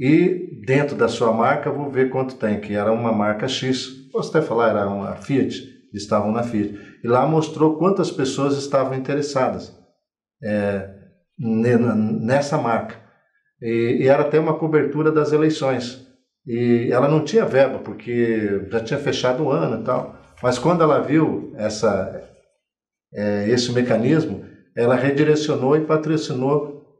E dentro da sua marca, vou ver quanto tem, que era uma marca X. Posso até falar, era uma Fiat, estavam na Fiat. E lá mostrou quantas pessoas estavam interessadas nessa marca. E era até uma cobertura das eleições. E ela não tinha verba, porque já tinha fechado o ano e tal. Mas quando ela viu esse mecanismo, ela redirecionou e patrocinou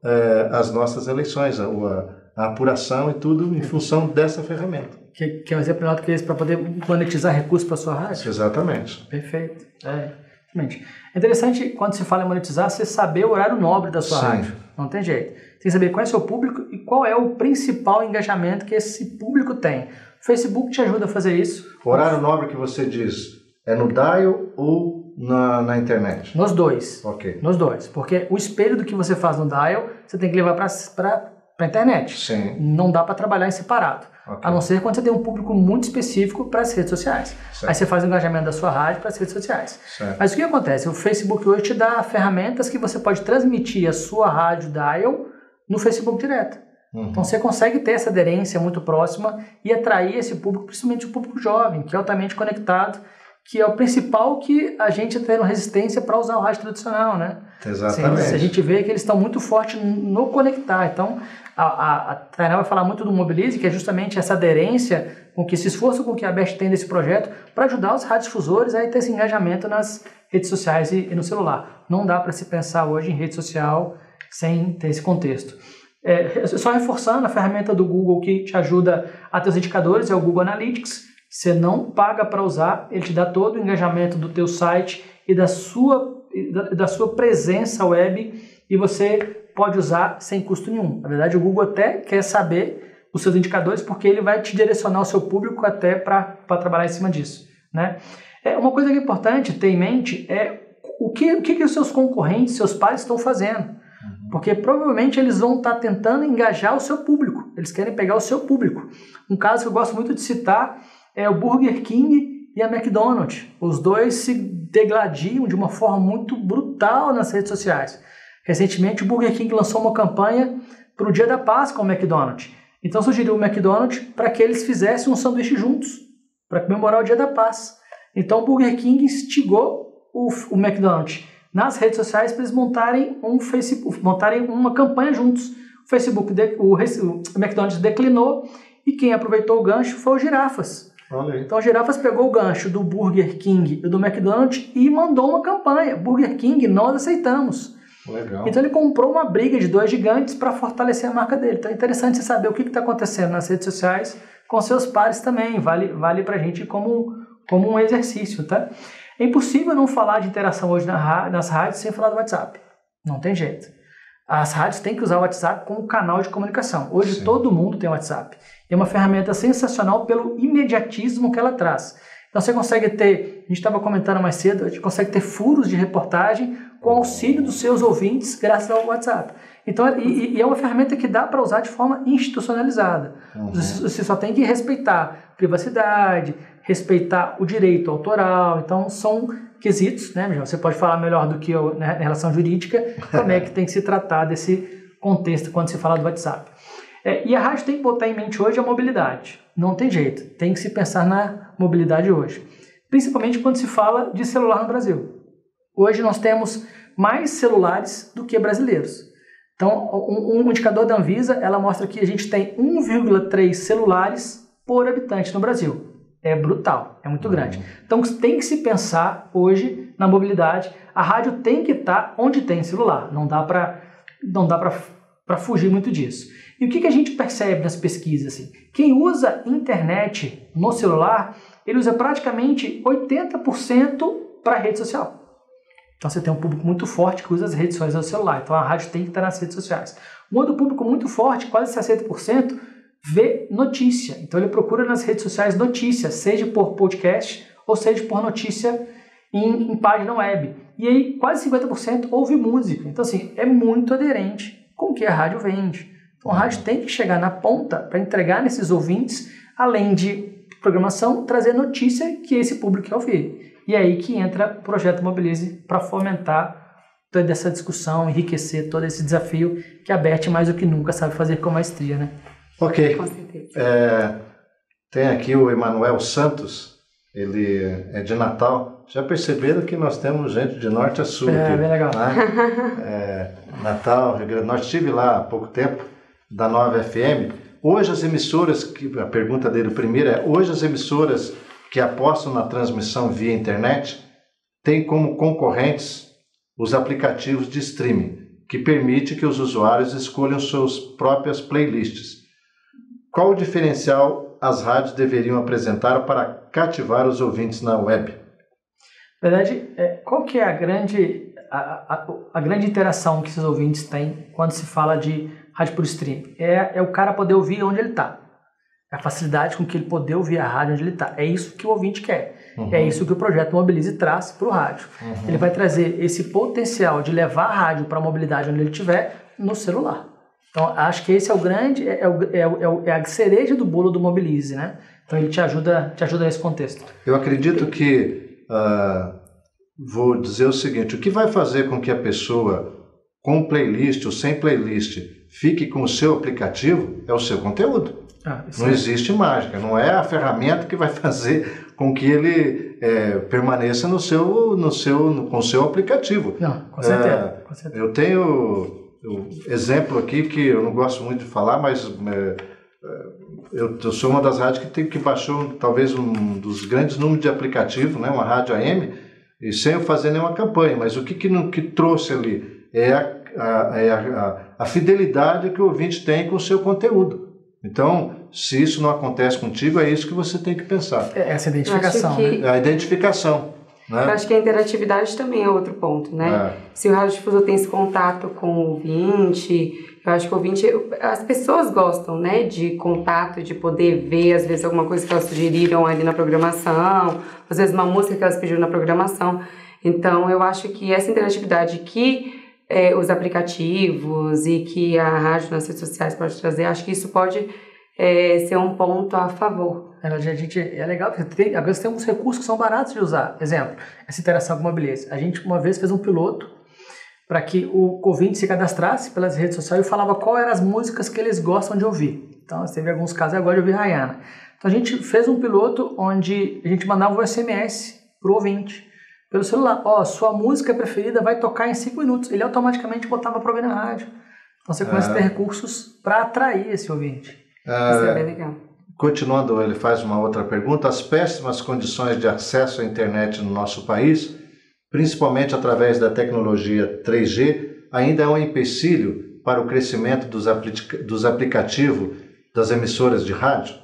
as nossas eleições, a apuração e tudo em função dessa ferramenta. Que é um exemplo melhor do que esse para poder monetizar recursos para a sua rádio? Exatamente. Perfeito. Exatamente. É interessante, quando se fala em monetizar, você saber o horário nobre da sua rádio. Não tem jeito. Tem que saber qual é o seu público e qual é o principal engajamento que esse público tem. O Facebook te ajuda a fazer isso. O horário nobre que você diz é no dial ou na internet? Nos dois. Ok. Nos dois. Porque o espelho do que você faz no dial, você tem que levar para a internet. Sim. Não dá para trabalhar em separado. Okay. A não ser quando você tem um público muito específico para as redes sociais. Certo. Aí você faz o engajamento da sua rádio para as redes sociais. Certo. Mas o que acontece? O Facebook hoje te dá ferramentas que você pode transmitir a sua rádio dial no Facebook direto. Então você consegue ter essa aderência muito próxima e atrair esse público, principalmente o público jovem, que é altamente conectado, que é o principal que a gente tem resistência para usar o rádio tradicional, né? Exatamente. A gente vê que eles estão muito fortes no conectar. Então, a Tainá vai falar muito do Mobilize, que é justamente essa aderência, com que esse esforço com que a Best tem desse projeto, para ajudar os radiodifusores a ter esse engajamento nas redes sociais e no celular. Não dá para se pensar hoje em rede social sem ter esse contexto. Só reforçando, a ferramenta do Google que te ajuda a ter os indicadores é o Google Analytics. Você não paga para usar, ele te dá todo o engajamento do teu site e da sua presença web e você pode usar sem custo nenhum. Na verdade, o Google até quer saber os seus indicadores, porque ele vai te direcionar o seu público até para trabalhar em cima disso, né? Uma coisa que é importante ter em mente é o que os seus concorrentes, seus pares estão fazendo. Porque provavelmente eles vão estar tentando engajar o seu público. Eles querem pegar o seu público. Um caso que eu gosto muito de citar é o Burger King e a McDonald's. Os dois se degladiam de uma forma muito brutal nas redes sociais. Recentemente o Burger King lançou uma campanha para o Dia da Paz com o McDonald's. Então sugeriu o McDonald's para que eles fizessem um sanduíche juntos, para comemorar o Dia da Paz. Então o Burger King instigou o McDonald's nas redes sociais para eles montarem uma campanha juntos. O McDonald's declinou e quem aproveitou o gancho foi o Girafas. Então o Girafas pegou o gancho do Burger King e do McDonald's e mandou uma campanha. Burger King, nós aceitamos. Legal. Então ele comprou uma briga de dois gigantes para fortalecer a marca dele. Então é interessante você saber o que está acontecendo nas redes sociais com seus pares também. Vale para a gente como um exercício, tá? É impossível não falar de interação hoje nas rádios sem falar do WhatsApp. Não tem jeito. As rádios têm que usar o WhatsApp como canal de comunicação. Hoje Sim. Todo mundo tem WhatsApp. É uma ferramenta sensacional pelo imediatismo que ela traz. Então você consegue ter, a gente estava comentando mais cedo, a gente consegue ter furos de reportagem com auxílio dos seus ouvintes graças ao WhatsApp. Então, e é uma ferramenta que dá para usar de forma institucionalizada. Você só tem que respeitar privacidade, respeitar o direito autoral. Então são quesitos, né? Você pode falar melhor do que eu, né, em relação jurídica, como é que tem que se tratar desse contexto quando se fala do WhatsApp. E a rádio tem que botar em mente hoje a mobilidade. Não tem jeito, tem que se pensar na mobilidade hoje. Principalmente quando se fala de celular no Brasil. Hoje nós temos mais celulares do que brasileiros. Então, um indicador da Anvisa, ela mostra que a gente tem 1,3 celulares por habitante no Brasil. É brutal, é muito grande. Então tem que se pensar hoje na mobilidade. A rádio tem que estar onde tem celular. Não dá para fugir muito disso. E o que a gente percebe nas pesquisas? Assim? Quem usa internet no celular, ele usa praticamente 80% para rede social. Então você tem um público muito forte que usa as redes sociais no celular. Então a rádio tem que estar nas redes sociais. Um outro público muito forte, quase 60%, vê notícia. Então ele procura nas redes sociais notícias, seja por podcast ou seja por notícia em página web. E aí quase 50% ouve música. Então assim, é muito aderente com o que a rádio vende. Então a rádio tem que chegar na ponta para entregar nesses ouvintes, além de programação, trazer notícia que esse público quer ouvir. E é aí que entra o Projeto Mobilize para fomentar toda essa discussão, enriquecer todo esse desafio que a Beth mais do que nunca sabe fazer com maestria, né? Ok. Com certeza. Tem aqui o Emanuel Santos, ele é de Natal. Já perceberam que nós temos gente de norte a sul aqui, bem legal. Né? Natal, Rio Grande do Norte. Estive lá há pouco tempo, da Nova FM. Hoje as emissoras, a pergunta dele primeiro é, hoje as emissoras que apostam na transmissão via internet têm como concorrentes os aplicativos de streaming, que permite que os usuários escolham suas próprias playlists. Qual o diferencial as rádios deveriam apresentar para cativar os ouvintes na web? Na verdade, qual que é a grande interação que esses ouvintes têm quando se fala de rádio por streaming? É o cara poder ouvir onde ele está. A facilidade com que ele poder ouvir a rádio onde ele está. É isso que o ouvinte quer. É isso que o Projeto Mobilize traz para o rádio. Ele vai trazer esse potencial de levar a rádio para a mobilidade onde ele estiver no celular. Então, acho que esse é o grande, é a cereja do bolo do Mobilize, né? Então, ele te ajuda nesse contexto. Eu acredito que, vou dizer o seguinte, o que vai fazer com que a pessoa, com playlist ou sem playlist, fique com o seu aplicativo é o seu conteúdo. Não existe mágica, não é a ferramenta que vai fazer com que ele permaneça com o seu aplicativo. Não, com certeza. Eu tenho um exemplo aqui que eu não gosto muito de falar, mas eu sou uma das rádios que baixou talvez um dos grandes números de aplicativo, né, uma rádio AM, e sem eu fazer nenhuma campanha, mas o que trouxe ali é a fidelidade que o ouvinte tem com o seu conteúdo. Então, se isso não acontece contigo, é isso que você tem que pensar. Essa identificação. A identificação. né? Eu acho que a interatividade também é outro ponto, né? Se o radiodifusor tem esse contato com o ouvinte, eu acho que o ouvinte, as pessoas gostam, né, de contato, de poder ver, às vezes, alguma coisa que elas sugeriram ali na programação, às vezes uma música que elas pediram na programação. Então, eu acho que essa interatividade que os aplicativos e que a rádio nas redes sociais pode trazer, acho que isso pode ser um ponto a favor. É legal, porque agora tem uns recursos que são baratos de usar. Exemplo, essa interação com o mobilês. A gente uma vez fez um piloto para que o ouvinte se cadastrasse pelas redes sociais e falava qual eram as músicas que eles gostam de ouvir. Então, teve alguns casos agora de ouvir Rihanna. Então, a gente fez um piloto onde a gente mandava um SMS para o ouvinte pelo celular. Sua música preferida vai tocar em 5 minutos. Ele automaticamente botava para ouvir na rádio. Então, você começa a ter recursos para atrair esse ouvinte. Isso é bem legal. Continuando, ele faz uma outra pergunta. As péssimas condições de acesso à internet no nosso país, principalmente através da tecnologia 3G, ainda é um empecilho para o crescimento dos aplicativos das emissoras de rádio?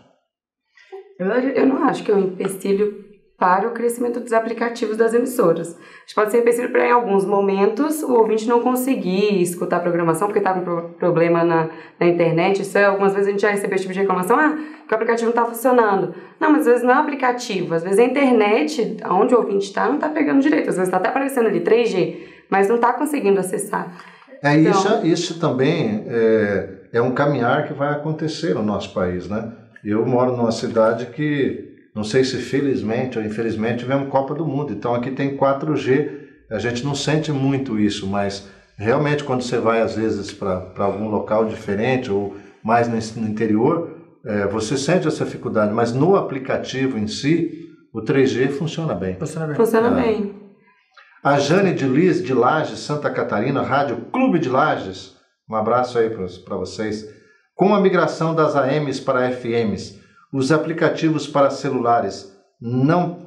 Na verdade, eu não acho que é um empecilho para o crescimento dos aplicativos das emissoras. Acho que pode ser empecilho para, em alguns momentos, o ouvinte não conseguir escutar a programação porque está com problema na internet. Isso algumas vezes a gente já recebeu esse tipo de reclamação, que o aplicativo não está funcionando. Não, mas às vezes não é o aplicativo, às vezes a internet, onde o ouvinte está, não está pegando direito. Às vezes está até aparecendo ali 3G, mas não está conseguindo acessar. Então, isso também é um caminhar que vai acontecer no nosso país, né? Eu moro numa cidade que, não sei se felizmente ou infelizmente, tivemos Copa do Mundo. Então aqui tem 4G, a gente não sente muito isso, mas realmente quando você vai às vezes para algum local diferente ou mais no interior, você sente essa dificuldade. Mas no aplicativo em si, o 3G funciona bem. Funciona bem. A Jane de Liz, de Lages, Santa Catarina, Rádio Clube de Lages, um abraço aí para vocês. Com a migração das AMs para FMs, os aplicativos para celulares não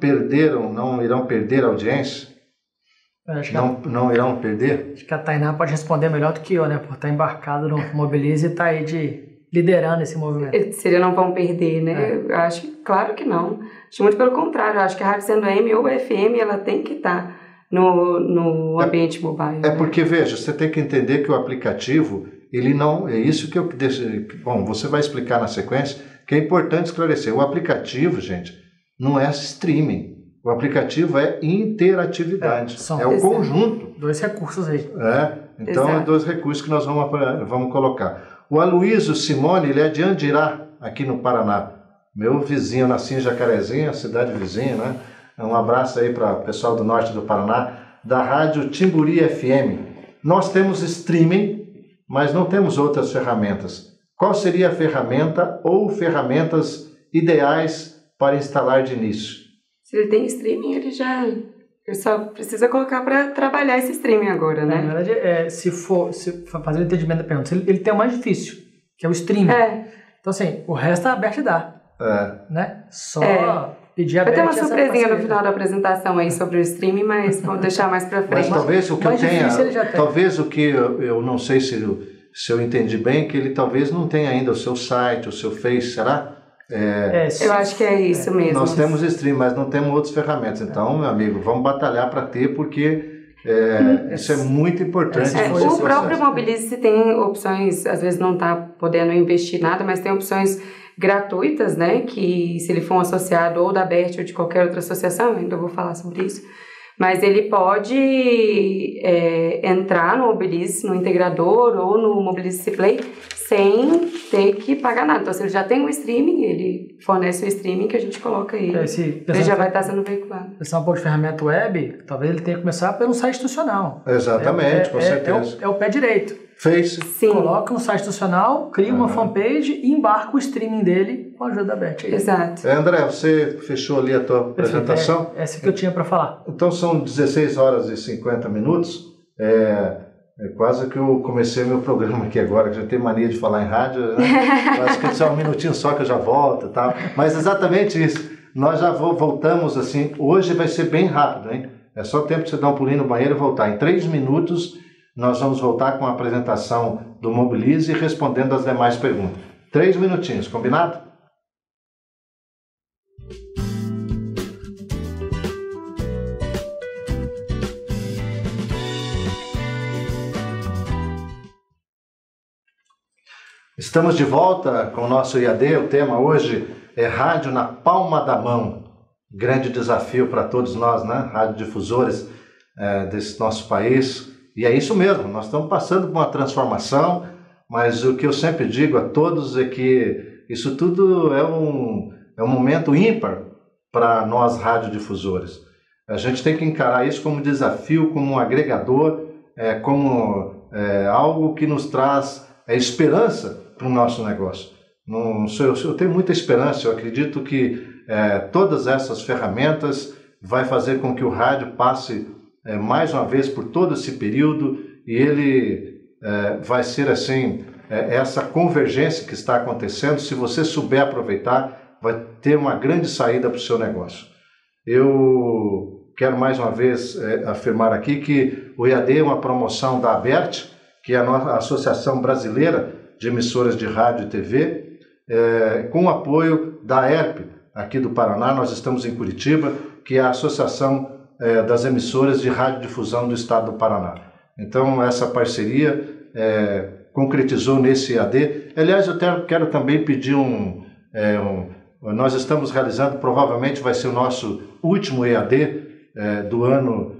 irão perder a audiência? Não irão perder? Acho que a Tainá pode responder melhor do que eu, né? Por estar embarcado no Mobilize e estar aí liderando esse movimento. Se eles não vão perder, né? Eu acho que, claro que não. Acho muito pelo contrário. Eu acho que a rádio sendo AM ou FM, ela tem que estar no ambiente mobile. Porque, veja, você tem que entender que o aplicativo, ele não... É isso que eu... Bom, você vai explicar na sequência, que é importante esclarecer. O aplicativo, gente, não é streaming. O aplicativo é interatividade. É o conjunto. 2 recursos aí. Então, é 2 recursos que nós vamos colocar. O Aloysio Simone, ele é de Andirá, aqui no Paraná. Meu vizinho, eu nasci em Jacarezinho, a cidade vizinha, né? Um abraço aí para o pessoal do norte do Paraná, da rádio Timburi FM. Nós temos streaming, mas não temos outras ferramentas. Qual seria a ferramenta ou ferramentas ideais para instalar de início? Se ele tem streaming, ele só precisa colocar para trabalhar esse streaming agora, né? Na verdade, se fazer o entendimento da pergunta, ele tem o mais difícil, que é o streaming. Então, assim, o resto é aberto e dá. Né? Só pedir aberto. Vai ter uma surpresinha no final da apresentação aí sobre o streaming, mas vou deixar mais para frente. Mas talvez o que eu tenha... Talvez o que eu não sei se eu entendi bem, que ele talvez não tenha ainda o seu site, o seu Face, será? Eu acho que é isso mesmo. Nós temos stream, mas não temos outras ferramentas. Então, meu amigo, vamos batalhar para ter, porque isso é muito importante. O próprio Mobilize tem opções, às vezes não está podendo investir nada, mas tem opções gratuitas, né? Que se ele for um associado ou da BERT ou de qualquer outra associação, ainda vou falar sobre isso, mas ele pode entrar no Mobilize, no integrador ou no Mobilize Play sem ter que pagar nada. Então, se ele já tem um streaming, ele fornece o streaming que a gente coloca ele. Ele já vai estar sendo veiculado. Se é um pouco de ferramenta web, talvez ele tenha que começar pelo site institucional. Exatamente, com certeza. É o pé direito. Face. Sim. Coloca um site institucional, cria uma fanpage e embarca o streaming dele com a ajuda da Beth. Exato. André, você fechou ali a tua apresentação? Essa que eu tinha para falar. Então são 16 horas e 50 minutos. É quase que eu comecei meu programa aqui agora, que já tenho mania de falar em rádio, né? Acho que só um minutinho só que eu já volto e tal. Mas exatamente isso. Nós já voltamos assim. Hoje vai ser bem rápido, hein? É só tempo de você dar um pulinho no banheiro e voltar. Em 3 minutos... nós vamos voltar com a apresentação do Mobilize e respondendo as demais perguntas. 3 minutinhos, combinado? Estamos de volta com o nosso IAD. O tema hoje é rádio na palma da mão. Grande desafio para todos nós, né? Radiodifusores desse nosso país. E é isso mesmo, nós estamos passando por uma transformação, mas o que eu sempre digo a todos é que isso tudo é um momento ímpar para nós radiodifusores. A gente tem que encarar isso como desafio, como um agregador, como algo que nos traz esperança para o nosso negócio. Eu tenho muita esperança, eu acredito que todas essas ferramentas vai fazer com que o rádio passe mais uma vez por todo esse período e ele vai ser assim, essa convergência que está acontecendo, se você souber aproveitar, vai ter uma grande saída para o seu negócio. Eu quero mais uma vez afirmar aqui que o IAD é uma promoção da ABERT, que é a nossa Associação Brasileira de Emissoras de Rádio e TV, com o apoio da ERP, aqui do Paraná. Nós estamos em Curitiba, que é a Associação das Emissoras de Radiodifusão do Estado do Paraná. Então, essa parceria concretizou nesse IAD. Aliás, eu quero também pedir nós estamos realizando, provavelmente vai ser o nosso último IAD do ano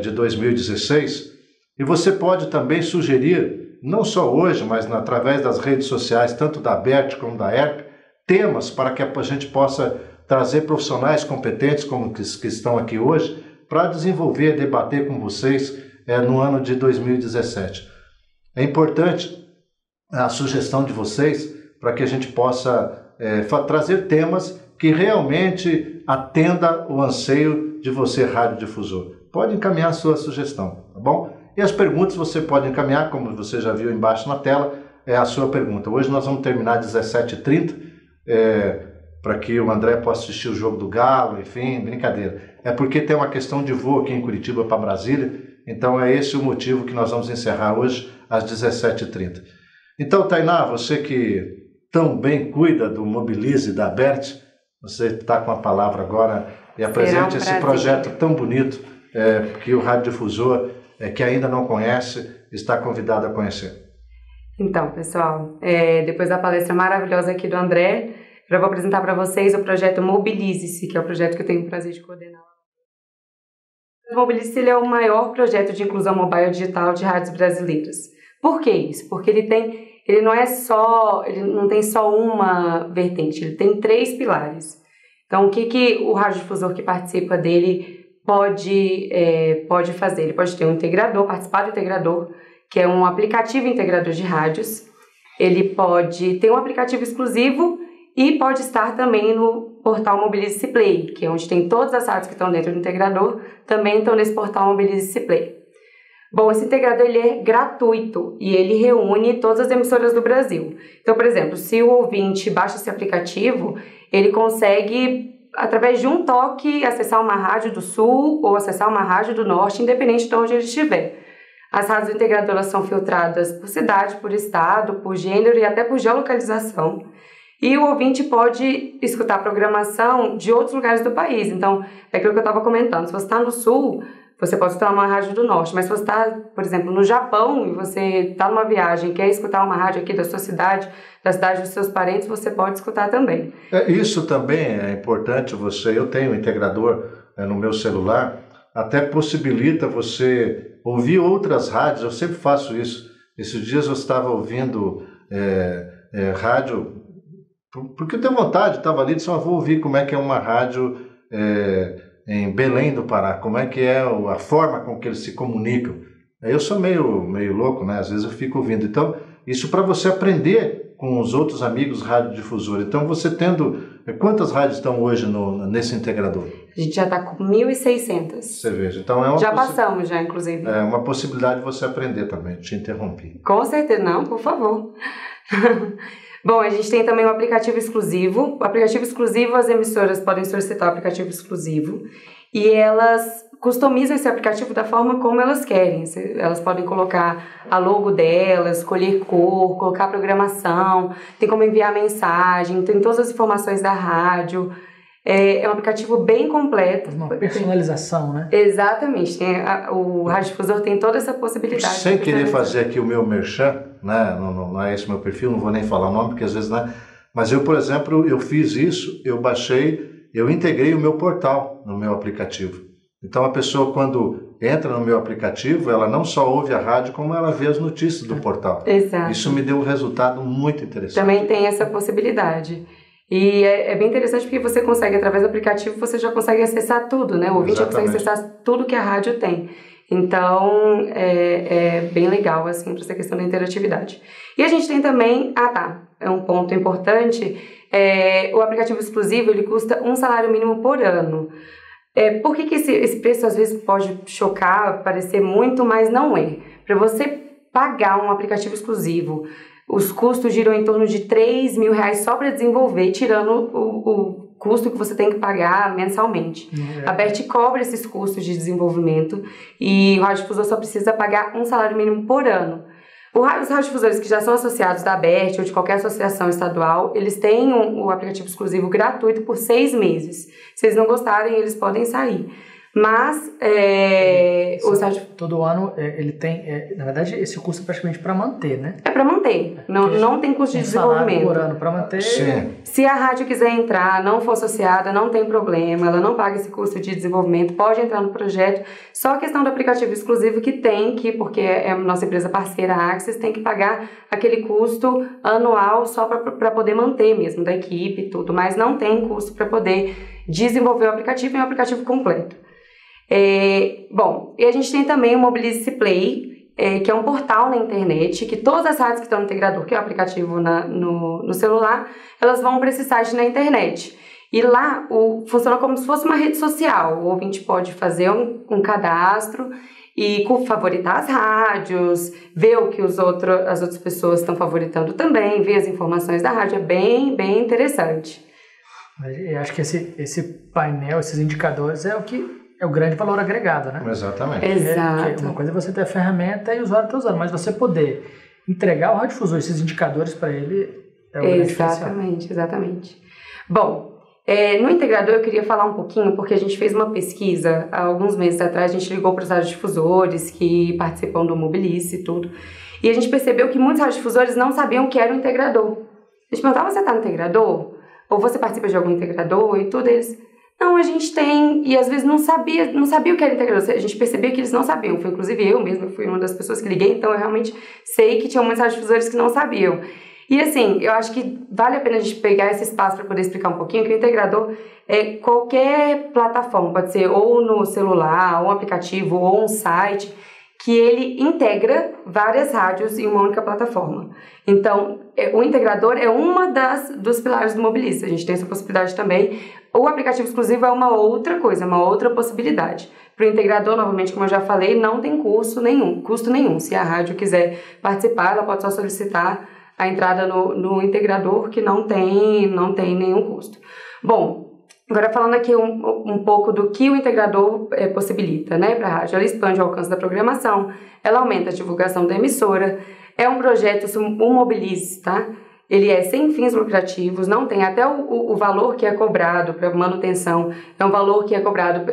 de 2016, e você pode também sugerir, não só hoje, mas através das redes sociais, tanto da ABERT como da ERP, temas para que a gente possa trazer profissionais competentes como que estão aqui hoje, para desenvolver, debater com vocês no ano de 2017. É importante a sugestão de vocês para que a gente possa trazer temas que realmente atenda o anseio de você, radiodifusor. Pode encaminhar a sua sugestão, tá bom? E as perguntas você pode encaminhar, como você já viu embaixo na tela, a sua pergunta. Hoje nós vamos terminar às 17h30, para que o André possa assistir o jogo do Galo, enfim, brincadeira. É porque tem uma questão de voo aqui em Curitiba para Brasília, então é esse o motivo que nós vamos encerrar hoje às 17h30. Então, Tainá, você que tão bem cuida do Mobilize da ABERT, você está com a palavra agora e apresente esse projeto tão bonito que o radiodifusor, que ainda não conhece, está convidado a conhecer. Então, pessoal, depois da palestra maravilhosa aqui do André, eu vou apresentar para vocês o projeto Mobilize-se, que é o projeto que eu tenho o prazer de coordenar. O Mobilize-se ele é o maior projeto de inclusão mobile digital de rádios brasileiras. Por que isso? Porque ele não tem só uma vertente, ele tem 3 pilares. Então, o que o radiodifusor que participa dele pode fazer? Ele pode ter um integrador, participar do integrador, que é um aplicativo integrador de rádios. Ele pode ter um aplicativo exclusivo e pode estar também no portal Mobilize-se Play, que é onde tem todas as rádios que estão dentro do integrador, também estão nesse portal Mobilize-se Play. Bom, esse integrador ele é gratuito e ele reúne todas as emissoras do Brasil. Então, por exemplo, se o ouvinte baixa esse aplicativo, ele consegue, através de um toque, acessar uma rádio do Sul ou acessar uma rádio do Norte, independente de onde ele estiver. As rádios integradoras são filtradas por cidade, por estado, por gênero e até por geolocalização. E o ouvinte pode escutar programação de outros lugares do país. Então, é aquilo que eu estava comentando. Se você está no Sul, você pode escutar uma rádio do Norte. Mas se você está, por exemplo, no Japão e você está numa viagem e quer escutar uma rádio aqui da sua cidade, da cidade dos seus parentes, você pode escutar também. Isso também é importante. Eu tenho um integrador no meu celular, até possibilita você ouvir outras rádios. Eu sempre faço isso. Esses dias eu estava ouvindo rádio, porque eu tenho vontade, estava ali, disse, vou ouvir como é que é uma rádio em Belém do Pará, como é que é a forma com que eles se comunicam. Eu sou meio louco, né? Às vezes eu fico ouvindo. Então, isso para você aprender com os outros amigos radiodifusores. Então, você tendo... Quantas rádios estão hoje nesse integrador? A gente já está com 1.600. Você veja. Então, já passamos, inclusive. É uma possibilidade de você aprender também. Te interrompi. Com certeza. Não, por favor. Bom, a gente tem também um aplicativo exclusivo. O aplicativo exclusivo, as emissoras podem solicitar o aplicativo exclusivo e elas customizam esse aplicativo da forma como elas querem. Elas podem colocar a logo delas, escolher cor, colocar programação, tem como enviar mensagem, tem todas as informações da rádio. É um aplicativo bem completo. Uma personalização, né? Exatamente. O Radiodifusor tem toda essa possibilidade. Sem querer fazer aqui o meu merchan, né? Não é esse o meu perfil, não vou nem falar o nome, porque às vezes, né? Mas eu, por exemplo, eu fiz isso, eu baixei, eu integrei o meu portal no meu aplicativo. Então a pessoa, quando entra no meu aplicativo, ela não só ouve a rádio, como ela vê as notícias do portal. Exato. Isso me deu um resultado muito interessante. Também tem essa possibilidade. E é bem interessante porque você consegue, através do aplicativo, você já consegue acessar tudo, né? O ouvinte já consegue acessar tudo que a rádio tem. Então, é bem legal, assim, para essa questão da interatividade. E a gente tem também, é um ponto importante, o aplicativo exclusivo, ele custa um salário mínimo por ano. Por que esse preço às vezes pode chocar, parecer muito, mas não é? Para você pagar um aplicativo exclusivo, os custos giram em torno de R$3.000 só para desenvolver, tirando o custo que você tem que pagar mensalmente. A BERT cobra esses custos de desenvolvimento e o radiodifusor só precisa pagar um salário mínimo por ano. Os radiodifusores que já são associados da BERT ou de qualquer associação estadual, eles têm o aplicativo exclusivo gratuito por 6 meses. Se eles não gostarem, eles podem sair. Mas, todo ano ele tem, na verdade, esse custo é praticamente para manter, né? É para manter, não tem custo de desenvolvimento. Por ano para manter. Sim. Se a rádio quiser entrar, não for associada, não tem problema, ela não paga esse custo de desenvolvimento, pode entrar no projeto. Só a questão do aplicativo exclusivo porque é a nossa empresa parceira, a Axis, tem que pagar aquele custo anual só para poder manter mesmo, da equipe e tudo, mas não tem custo para poder desenvolver o aplicativo, é um aplicativo completo. E a gente tem também o Mobilize Play, que é um portal na internet, que todas as rádios que estão no integrador, que é o aplicativo no celular, elas vão para esse site na internet. E lá funciona como se fosse uma rede social. O ouvinte pode fazer um cadastro e favoritar as rádios, ver o que as outras pessoas estão favoritando também, ver as informações da rádio. É bem, bem interessante. Eu acho que esse painel, esses indicadores é o grande valor agregado, né? Exatamente. Exato. Uma coisa é você ter a ferramenta e o usuário está usando, mas você poder entregar ao radiodifusor esses indicadores para ele é o grande diferencial. Exatamente. Bom, no integrador eu queria falar um pouquinho, porque a gente fez uma pesquisa há alguns meses atrás, a gente ligou para os radiodifusores que participam do Mobilize e tudo, e a gente percebeu que muitos radiodifusores não sabiam o que era o integrador. A gente perguntava, você está no integrador? Ou você participa de algum integrador e tudo? Eles... Não, a gente tem, e às vezes não sabia o que era integrador, a gente percebia que eles não sabiam, foi inclusive eu mesma, fui uma das pessoas que liguei, então eu realmente sei que tinham muitos radiodifusores que não sabiam. E assim, eu acho que vale a pena a gente pegar esse espaço para poder explicar um pouquinho que o integrador é qualquer plataforma, pode ser ou no celular, ou um aplicativo, ou um site, que ele integra várias rádios em uma única plataforma. Então, o integrador é uma dos pilares do Mobilize. A gente tem essa possibilidade também. O aplicativo exclusivo é uma outra coisa, uma outra possibilidade. Para o integrador, novamente, como eu já falei, não tem custo nenhum. Se a rádio quiser participar, ela pode só solicitar a entrada no integrador, que não tem nenhum custo. Bom, agora falando aqui um pouco do que o integrador possibilita, né, para a rádio. Ela expande o alcance da programação, ela aumenta a divulgação da emissora, é um projeto, um Mobilize, tá? Ele é sem fins lucrativos, não tem até o valor que é cobrado para manutenção, é um valor que é cobrado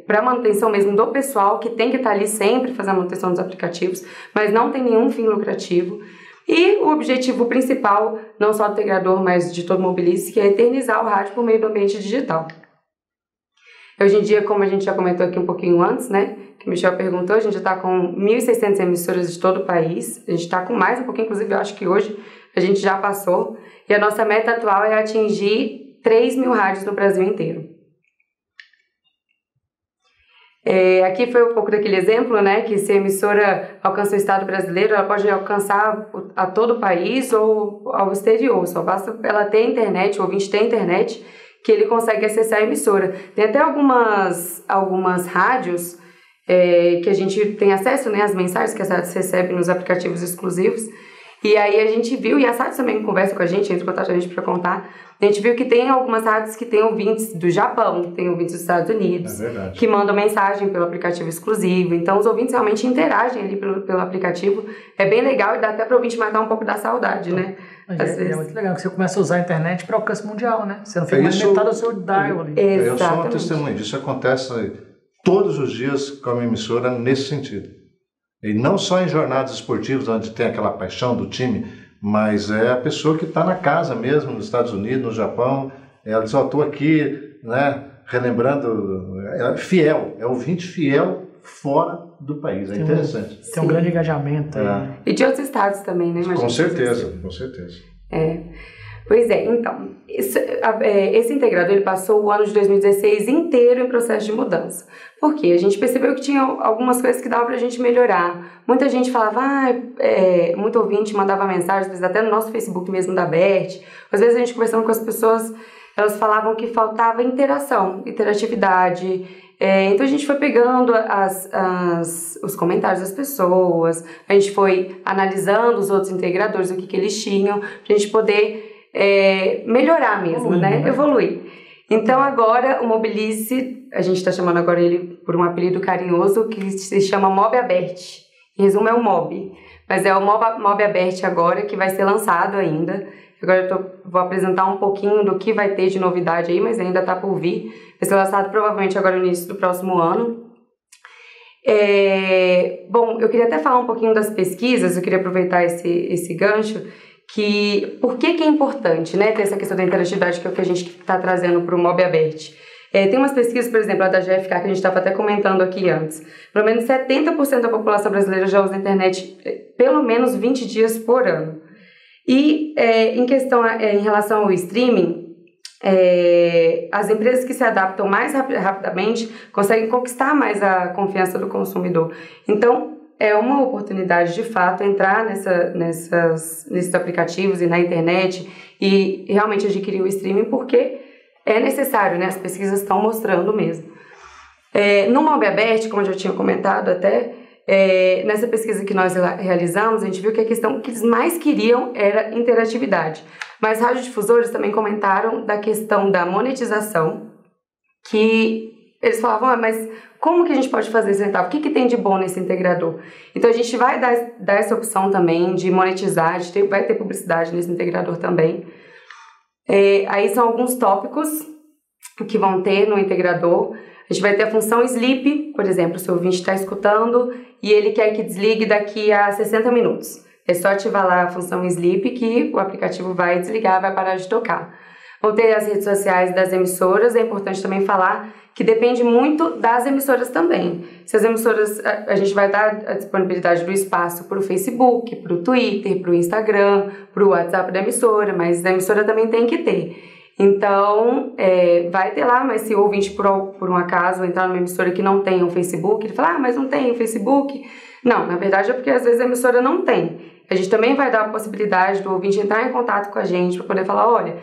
para manutenção mesmo do pessoal, que tem que estar ali sempre fazendo a manutenção dos aplicativos, mas não tem nenhum fim lucrativo. E o objetivo principal, não só do integrador, mas de todo o Mobilize, que é eternizar o rádio por meio do ambiente digital. Hoje em dia, como a gente já comentou aqui um pouquinho antes, né, que o Michel perguntou, a gente já está com 1.600 emissoras de todo o país, a gente está com mais um pouquinho, inclusive eu acho que hoje a gente já passou, e a nossa meta atual é atingir 3.000 rádios no Brasil inteiro. Aqui foi um pouco daquele exemplo, né, que se a emissora alcança o estado brasileiro, ela pode alcançar a todo o país ou ao exterior, só basta ela ter internet, o ouvinte ter internet, que ele consegue acessar a emissora. Tem até algumas rádios que a gente tem acesso, né, às mensagens que as rádios recebem nos aplicativos exclusivos, E aí a gente viu, e as rádios também conversam com a gente, entra em contato com a gente para contar, a gente viu que tem algumas rádios que tem ouvintes do Japão, tem ouvintes dos Estados Unidos, que mandam mensagem pelo aplicativo exclusivo. Então os ouvintes realmente interagem ali pelo aplicativo. É bem legal e dá até para o ouvinte matar um pouco da saudade, né? É muito legal que você começa a usar a internet para alcance mundial, né? Você não fica mais limitado ao seu dial ali. Eu sou uma testemunha disso. Acontece todos os dias com a minha emissora nesse sentido. E não só em jornadas esportivas, onde tem aquela paixão do time, mas é a pessoa que está na casa mesmo, nos Estados Unidos, no Japão. Ela diz, estou aqui, né, relembrando, é fiel, é ouvinte fiel fora do país. É interessante. Tem um grande engajamento aí. E de outros estados também, né? Com certeza, com certeza. Pois é, então, esse integrador ele passou o ano de 2016 inteiro em processo de mudança. Por quê? A gente percebeu que tinha algumas coisas que dava pra gente melhorar. Muita gente falava, muito ouvinte mandava mensagem, às vezes até no nosso Facebook mesmo da BERT. Às vezes a gente conversando com as pessoas, elas falavam que faltava interatividade. Então a gente foi pegando os comentários das pessoas, a gente foi analisando os outros integradores, o que eles tinham, pra gente poder melhorar mesmo, né? Evoluir. Então agora o Mobilize, a gente está chamando agora ele por um apelido carinhoso que se chama Mob Abert. Em resumo é o Mob, mas é o Mob Abert agora que vai ser lançado ainda. Agora vou apresentar um pouquinho do que vai ter de novidade aí, mas ainda está por vir. Vai ser lançado provavelmente agora no início do próximo ano. Bom, eu queria até falar um pouquinho das pesquisas, eu queria aproveitar esse gancho, por que é importante, né, ter essa questão da interatividade, que é o que a gente está trazendo para o Mob Abert. Tem umas pesquisas, por exemplo, a da GfK, que a gente estava até comentando aqui antes. Pelo menos 70% da população brasileira já usa a internet pelo menos 20 dias por ano. E em relação ao streaming, as empresas que se adaptam mais rapidamente conseguem conquistar mais a confiança do consumidor. Então, é uma oportunidade, de fato, entrar nesses aplicativos e na internet e realmente adquirir o streaming, porque é necessário, né? As pesquisas estão mostrando mesmo. No Mob Abert, como eu já tinha comentado até, nessa pesquisa que nós realizamos, a gente viu que a questão que eles mais queriam era interatividade. Mas radiodifusores também comentaram da questão da monetização, que eles falavam, mas como que a gente pode fazer esse centavo? O que tem de bom nesse integrador? Então a gente vai dar essa opção também de monetizar, vai ter publicidade nesse integrador também. Aí são alguns tópicos que vão ter no integrador. A gente vai ter a função sleep, por exemplo, se o ouvinte está escutando e ele quer que desligue daqui a 60 minutos. É só ativar lá a função sleep que o aplicativo vai desligar, vai parar de tocar. Vão ter as redes sociais das emissoras, é importante também falar que depende muito das emissoras também. Se as emissoras, a gente vai dar a disponibilidade do espaço para o Facebook, para o Twitter, para o Instagram, para o WhatsApp da emissora, mas a emissora também tem que ter. Então, vai ter lá, mas se o ouvinte, por um acaso, entrar numa emissora que não tem um Facebook, ele fala, mas não tem o Facebook. Não, na verdade é porque às vezes a emissora não tem. A gente também vai dar a possibilidade do ouvinte entrar em contato com a gente para poder falar, olha,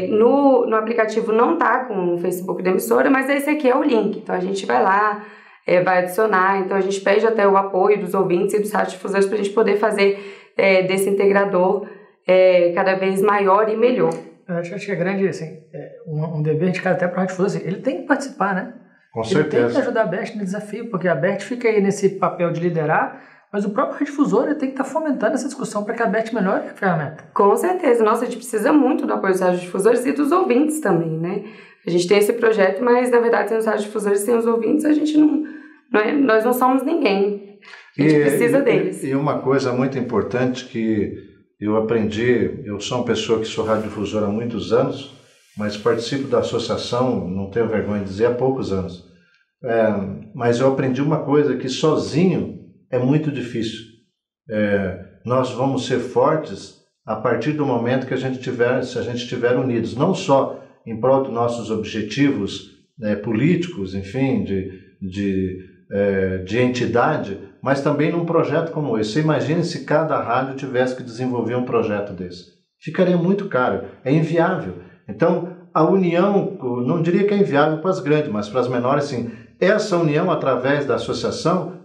no aplicativo não tá com o Facebook da emissora, mas esse aqui é o link. Então a gente vai lá, vai adicionar. Então a gente pede até o apoio dos ouvintes e dos radiodifusores para a gente poder fazer desse integrador cada vez maior e melhor. Eu acho que é grande, assim, um dever de cada até para o radiodifusor, assim, ele tem que participar, né? Com certeza. Ele tem que ajudar a BERT no desafio, porque a BERT fica aí nesse papel de liderar, mas o próprio radiodifusor tem que estar fomentando essa discussão para que a BERT melhore a ferramenta. Com certeza. Nossa, a gente precisa muito do apoio dos radiodifusores e dos ouvintes também, né? A gente tem esse projeto, mas na verdade sem os radiodifusores e sem os ouvintes a gente nós não somos ninguém. A gente precisa deles. E uma coisa muito importante que eu aprendi, eu sou uma pessoa que sou radiodifusora há muitos anos, mas participo da associação, não tenho vergonha de dizer, há poucos anos. Mas eu aprendi uma coisa que sozinho é muito difícil. Nós vamos ser fortes a partir do momento que se a gente estiver unidos, não só em prol dos nossos objetivos políticos, enfim, de entidade, mas também num projeto como esse. Você imagina se cada rádio tivesse que desenvolver um projeto desse. Ficaria muito caro, é inviável. Então, a união, não diria que é inviável para as grandes, mas para as menores, sim. Essa união através da associação,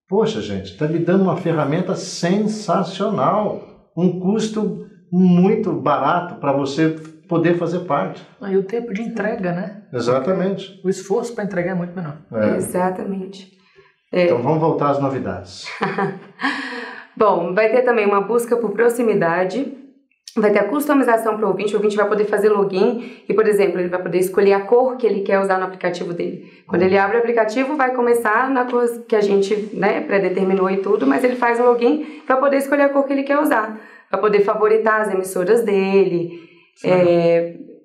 poxa gente, está lhe dando uma ferramenta sensacional. um custo muito barato para você poder fazer parte. E o tempo de entrega, né? Exatamente. O esforço para entregar é muito menor. Exatamente. Então vamos voltar às novidades. Bom, vai ter também uma busca por proximidade, vai ter a customização para o ouvinte vai poder fazer login e, por exemplo, ele vai poder escolher a cor que ele quer usar no aplicativo dele. Quando ele abre o aplicativo, vai começar na cor que a gente predeterminou e tudo, mas ele faz o login para poder escolher a cor que ele quer usar, para poder favoritar as emissoras dele,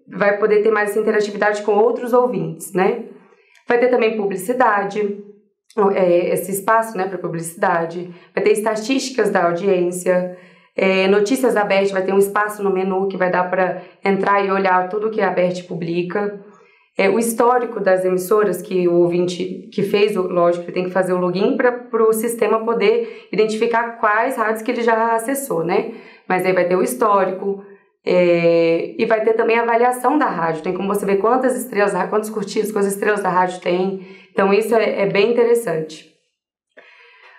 vai poder ter mais essa interatividade com outros ouvintes, né? Vai ter também publicidade, esse espaço, né, para publicidade, vai ter estatísticas da audiência, notícias da BERT, vai ter um espaço no menu que vai dar para entrar e olhar tudo que a BERT publica, o histórico das emissoras que o ouvinte que fez, lógico, ele tem que fazer o login para o sistema poder identificar quais rádios que ele já acessou, né, mas aí vai ter o histórico, e vai ter também a avaliação da rádio, tem como você ver quantas estrelas, quantos curtidos, quantas estrelas da rádio tem. Então isso é bem interessante.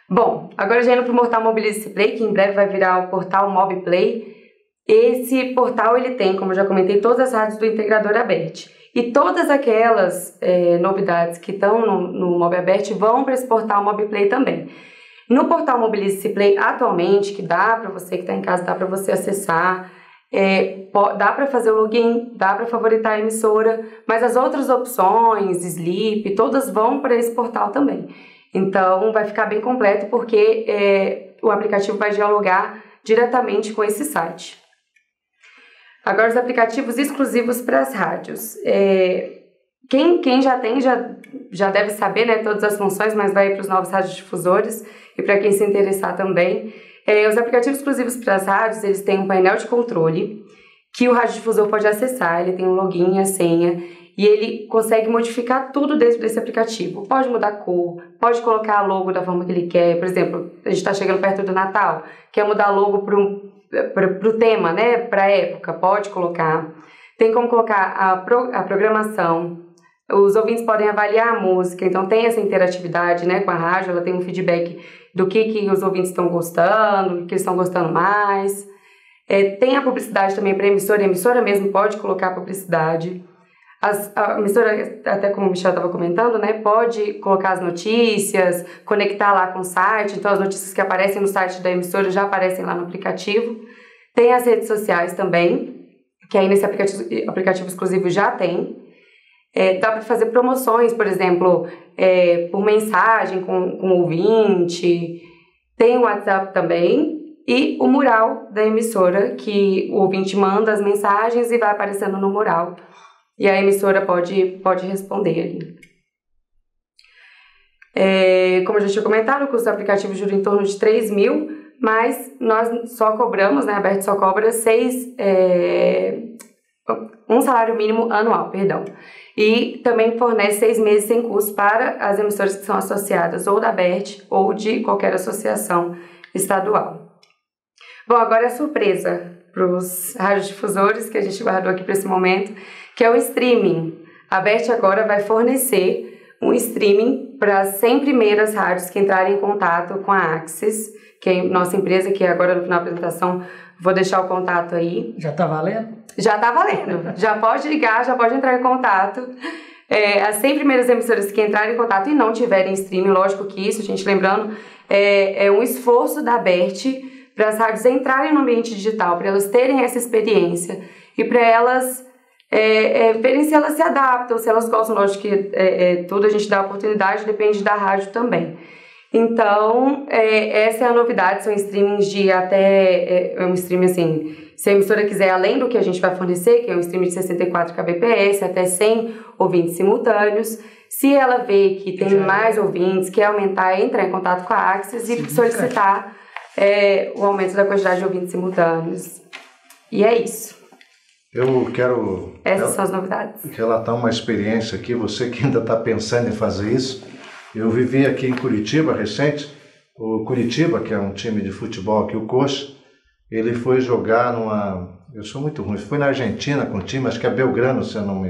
Bom, agora já indo para o portal Mobilize Play, que em breve vai virar o portal Mob Play. Esse portal ele tem, como eu já comentei, todas as rádios do integrador ABERT. E todas aquelas novidades que estão no Mob ABERT vão para esse portal Mob Play também. No portal Mobilize Play atualmente, que dá para você que está em casa, dá para você acessar, dá para fazer o login, dá para favoritar a emissora, mas as outras opções, Sleep, todas vão para esse portal também. Então vai ficar bem completo porque o aplicativo vai dialogar diretamente com esse site. Agora os aplicativos exclusivos para as rádios. Quem já tem já deve saber, né, todas as funções, mas vai para os novos radiodifusores e para quem se interessar também. Os aplicativos exclusivos para as rádios, eles têm um painel de controle que o radiodifusor pode acessar, ele tem um login e a senha, e ele consegue modificar tudo dentro desse aplicativo. Pode mudar a cor, pode colocar a logo da forma que ele quer. Por exemplo, a gente está chegando perto do Natal, quer mudar a logo para o tema, né, para a época, pode colocar. Tem como colocar a programação. Os ouvintes podem avaliar a música, então tem essa interatividade, né, com a rádio, ela tem um feedback do que os ouvintes estão gostando, o que eles estão gostando mais. Tem a publicidade também para a emissora mesmo pode colocar publicidade. A emissora, até como o Michel estava comentando, né, pode colocar as notícias, conectar lá com o site, então as notícias que aparecem no site da emissora já aparecem lá no aplicativo. Tem as redes sociais também, que aí nesse aplicativo exclusivo já tem. Dá para fazer promoções, por exemplo, por mensagem com o ouvinte. Tem o WhatsApp também e o mural da emissora, que o ouvinte manda as mensagens e vai aparecendo no mural. E a emissora pode responder ali. Como eu já tinha comentado, o custo do aplicativo gira em torno de 3 mil, mas nós só cobramos, né, a ABERT só cobra um salário mínimo anual, perdão. E também fornece 6 meses sem custo para as emissoras que são associadas ou da ABERT ou de qualquer associação estadual. Bom, agora é a surpresa para os radiodifusores que a gente guardou aqui para esse momento, que é o streaming. A ABERT agora vai fornecer um streaming para as 100 primeiras rádios que entrarem em contato com a Axis, que é nossa empresa, que agora no final da apresentação vou deixar o contato aí. Já está valendo? Já está valendo. Já pode ligar, já pode entrar em contato. As 100 primeiras emissoras que entrarem em contato e não tiverem streaming, lógico que isso, gente, lembrando, é um esforço da ABERT para as rádios entrarem no ambiente digital, para elas terem essa experiência e para elas verem se elas se adaptam, se elas gostam. Lógico que tudo a gente dá oportunidade, depende da rádio também. Então, essa é a novidade, são streamings de até, um streaming assim, se a emissora quiser, além do que a gente vai fornecer, que é um streaming de 64 kbps, até 100 ouvintes simultâneos, se ela vê que tem mais ouvintes, quer aumentar, entrar em contato com a Axis e solicitar o aumento da quantidade de ouvintes simultâneos. E é isso. Eu quero Essas são as novidades. Relatar uma experiência aqui, você que ainda está pensando em fazer isso. Eu vivi aqui em Curitiba recente, o Curitiba, que é um time de futebol aqui, o Coxa, ele foi jogar eu sou muito ruim, foi na Argentina com o time, acho que é Belgrano, se eu não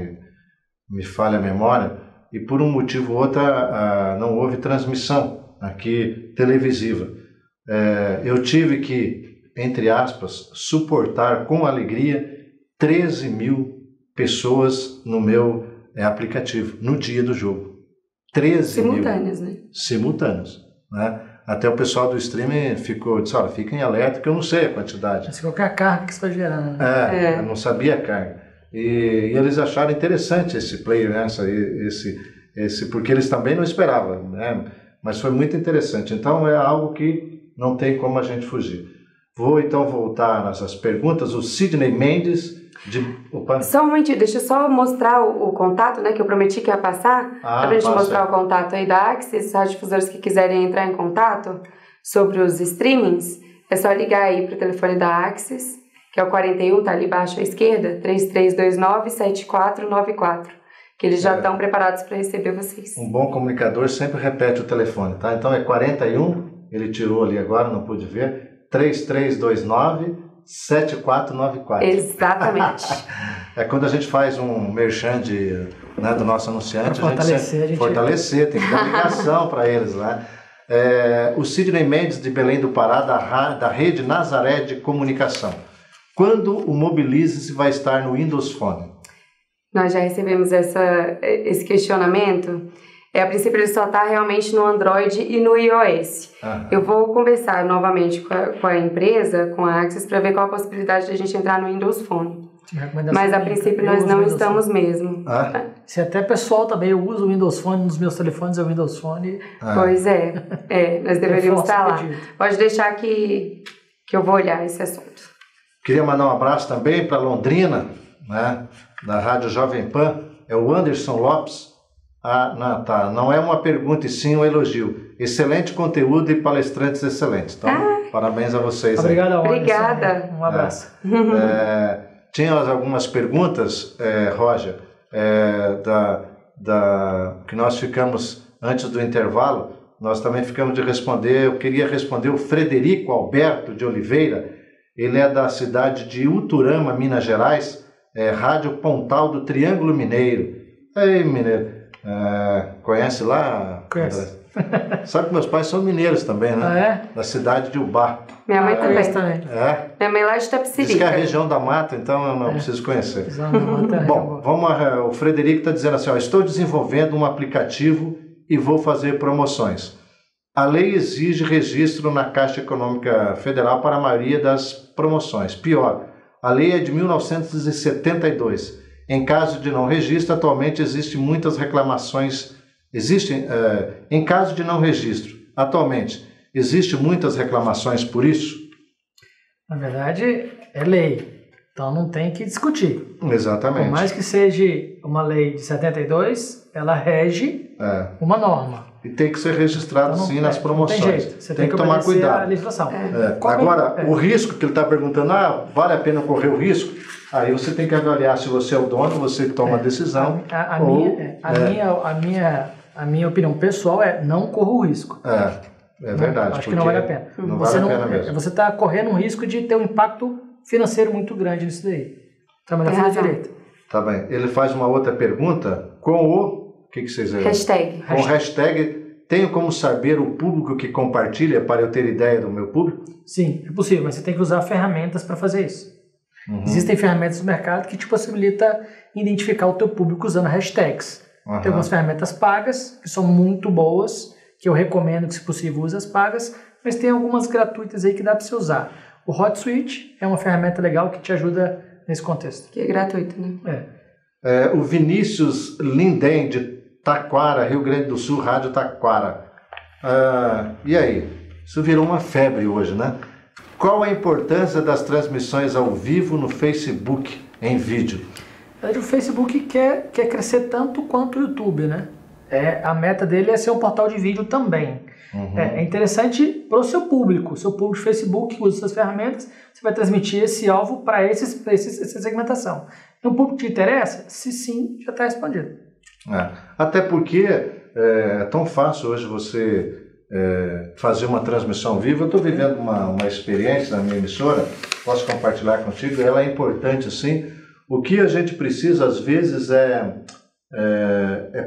me falha a memória, e por um motivo ou outro não houve transmissão aqui televisiva. Eu tive que entre aspas, suportar com alegria 13 mil pessoas no meu aplicativo, no dia do jogo. 13 simultâneos, mil. Né? Simultâneos, né? Até o pessoal do streaming disse, olha, fiquem alerta que eu não sei a quantidade. Mas qualquer carga que você está gerando. Né? Eu não sabia a carga. E eles acharam interessante esse player, né? Porque eles também não esperavam, né? Mas foi muito interessante. Então é algo que não tem como a gente fugir. Vou então voltar nessas perguntas. O Sidney Mendes... Só um momentinho, deixa eu só mostrar o contato, né, que eu prometi que ia passar, para a gente mostrar o contato aí da Axis, os radiodifusores que quiserem entrar em contato sobre os streamings, é só ligar aí para o telefone da Axis, que é o 41, tá ali embaixo à esquerda, 3329-7494, que eles já estão preparados para receber vocês. Um bom comunicador sempre repete o telefone, tá? Então é 41, ele tirou ali agora, não pude ver, 3329-7494. Exatamente. É quando a gente faz um merchan do nosso anunciante, a gente fortalecer, tem que dar ligação para eles lá. O Sidney Mendes de Belém do Pará, da rede Nazaré de Comunicação. Quando o Mobilize vai estar no Windows Phone? Nós já recebemos esse questionamento. A princípio ele só está realmente no Android e no iOS. Eu vou conversar novamente com a empresa, com a Axis, para ver qual a possibilidade de a gente entrar no Windows Phone. Mas a princípio nós não estamos mesmo. Se até pessoal também, eu uso o Windows Phone nos meus telefones, é o Windows Phone. Pois nós deveríamos estar lá. Pode deixar que eu vou olhar esse assunto. Queria mandar um abraço também para Londrina, né, da Rádio Jovem Pan, é o Anderson Lopes. Não é uma pergunta e sim um elogio. Excelente conteúdo e palestrantes excelentes. Então, parabéns a vocês. Obrigado, Anderson. Obrigada. Um abraço. Tinha algumas perguntas, Roger, que nós ficamos antes do intervalo, nós também ficamos de responder. Eu queria responder o Frederico Alberto de Oliveira, ele é da cidade de Uturama, Minas Gerais, Rádio Pontal do Triângulo Mineiro. Ei, mineiro. Conhece lá? Conhece. Sabe que meus pais são mineiros também, né? Da cidade de Ubá. Minha mãe também. Minha mãe lá de Itapecerica. Diz que é a região da mata, então eu não preciso conhecer. Bom, o Frederico está dizendo assim, estou desenvolvendo um aplicativo e vou fazer promoções. A lei exige registro na Caixa Econômica Federal para a maioria das promoções. Pior, a lei é de 1972. Em caso de não registro, atualmente existem muitas reclamações. Em caso de não registro, atualmente, existem muitas reclamações por isso? Na verdade, é lei. Então não tem que discutir. Exatamente. Por mais que seja uma lei de 72, ela rege uma norma. E tem que ser registrado, sim, nas promoções. Não tem jeito. Você tem que tomar cuidado. A legislação. Agora, o risco que ele está perguntando, vale a pena correr o risco? Aí você tem que avaliar se você é o dono, você toma a decisão. A minha opinião pessoal não corra o risco. É verdade. Acho que não vale a pena. Não vale a pena mesmo. Você está correndo um risco de ter um impacto financeiro muito grande nisso daí. Trabalhar na direita. Tá bem. Ele faz uma outra pergunta com o que vocês viram? Hashtag. Com hashtag, tenho como saber o público que compartilha para eu ter ideia do meu público? Sim, é possível, mas você tem que usar ferramentas para fazer isso. Existem ferramentas no mercado que te possibilita identificar o teu público usando hashtags. Tem algumas ferramentas pagas, que são muito boas, que eu recomendo que, se possível, use as pagas, mas tem algumas gratuitas aí que dá para você usar. O HotSuite é uma ferramenta legal que te ajuda nesse contexto. Que é gratuito, né? O Vinícius Linden, de Taquara, Rio Grande do Sul, Rádio Taquara. E aí? Isso virou uma febre hoje, né? Qual a importância das transmissões ao vivo no Facebook em vídeo? O Facebook quer crescer tanto quanto o YouTube, né? A meta dele é ser um portal de vídeo também. É interessante para o seu público. Seu público de Facebook usa essas ferramentas, você vai transmitir esse alvo para essa segmentação. E o público te interessa? Se sim, já está respondido. Até porque é tão fácil hoje você fazer uma transmissão viva. Eu estou vivendo uma experiência na minha emissora, posso compartilhar contigo, ela é importante sim. O que a gente precisa às vezes é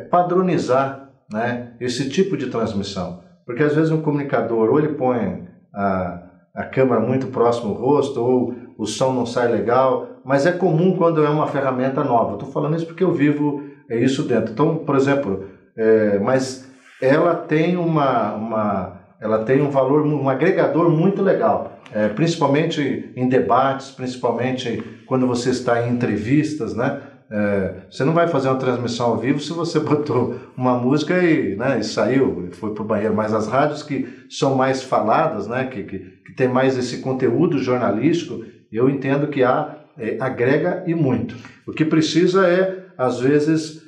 padronizar, né, esse tipo de transmissão. Porque às vezes um comunicador, ou ele põe a câmera muito próximo ao rosto, ou o som não sai legal, mas é comum quando é uma ferramenta nova. Estou falando isso porque eu vivo isso dentro. Então, por exemplo, mas ela tem ela tem um valor, um agregador muito legal, principalmente em debates, principalmente quando você está em entrevistas, né? Você não vai fazer uma transmissão ao vivo se você botou uma música e saiu, foi para o banheiro, mas as rádios que são mais faladas, né, que tem mais esse conteúdo jornalístico, eu entendo que agrega e muito. O que precisa às vezes,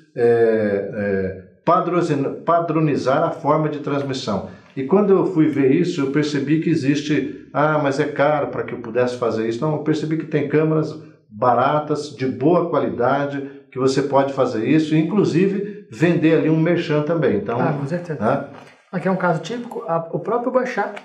padronizar a forma de transmissão. E quando eu fui ver isso, eu percebi que existe, mas é caro para que eu pudesse fazer isso. Não, eu percebi que tem câmeras baratas, de boa qualidade, que você pode fazer isso, e inclusive vender ali um merchan também. Então, com certeza. Aqui é um caso típico, o próprio Boechat.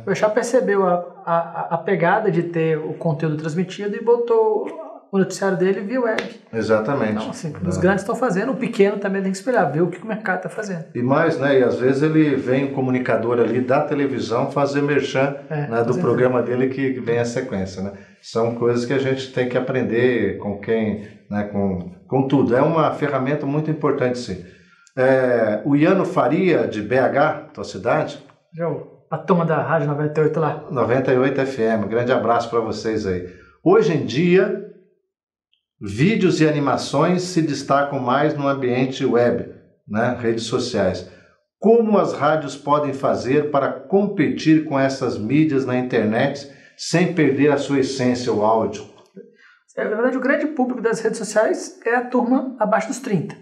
O Boechat percebeu a pegada de ter o conteúdo transmitido e botou o noticiário dele via web. Exatamente. Então, assim, os grandes estão fazendo, o pequeno também tem que espelhar, ver o que o mercado está fazendo. E mais, né? E às vezes ele vem o comunicador ali da televisão fazer merchan do programa dele que vem a sequência, né? São coisas que a gente tem que aprender com quem, né? Com tudo. É uma ferramenta muito importante, sim. O Iano Faria, de BH, tua cidade? A turma da Rádio 98 lá. 98 FM, grande abraço para vocês aí. Hoje em dia, vídeos e animações se destacam mais no ambiente web, né? Redes sociais. Como as rádios podem fazer para competir com essas mídias na internet sem perder a sua essência, o áudio? Na verdade, o grande público das redes sociais é a turma abaixo dos 30.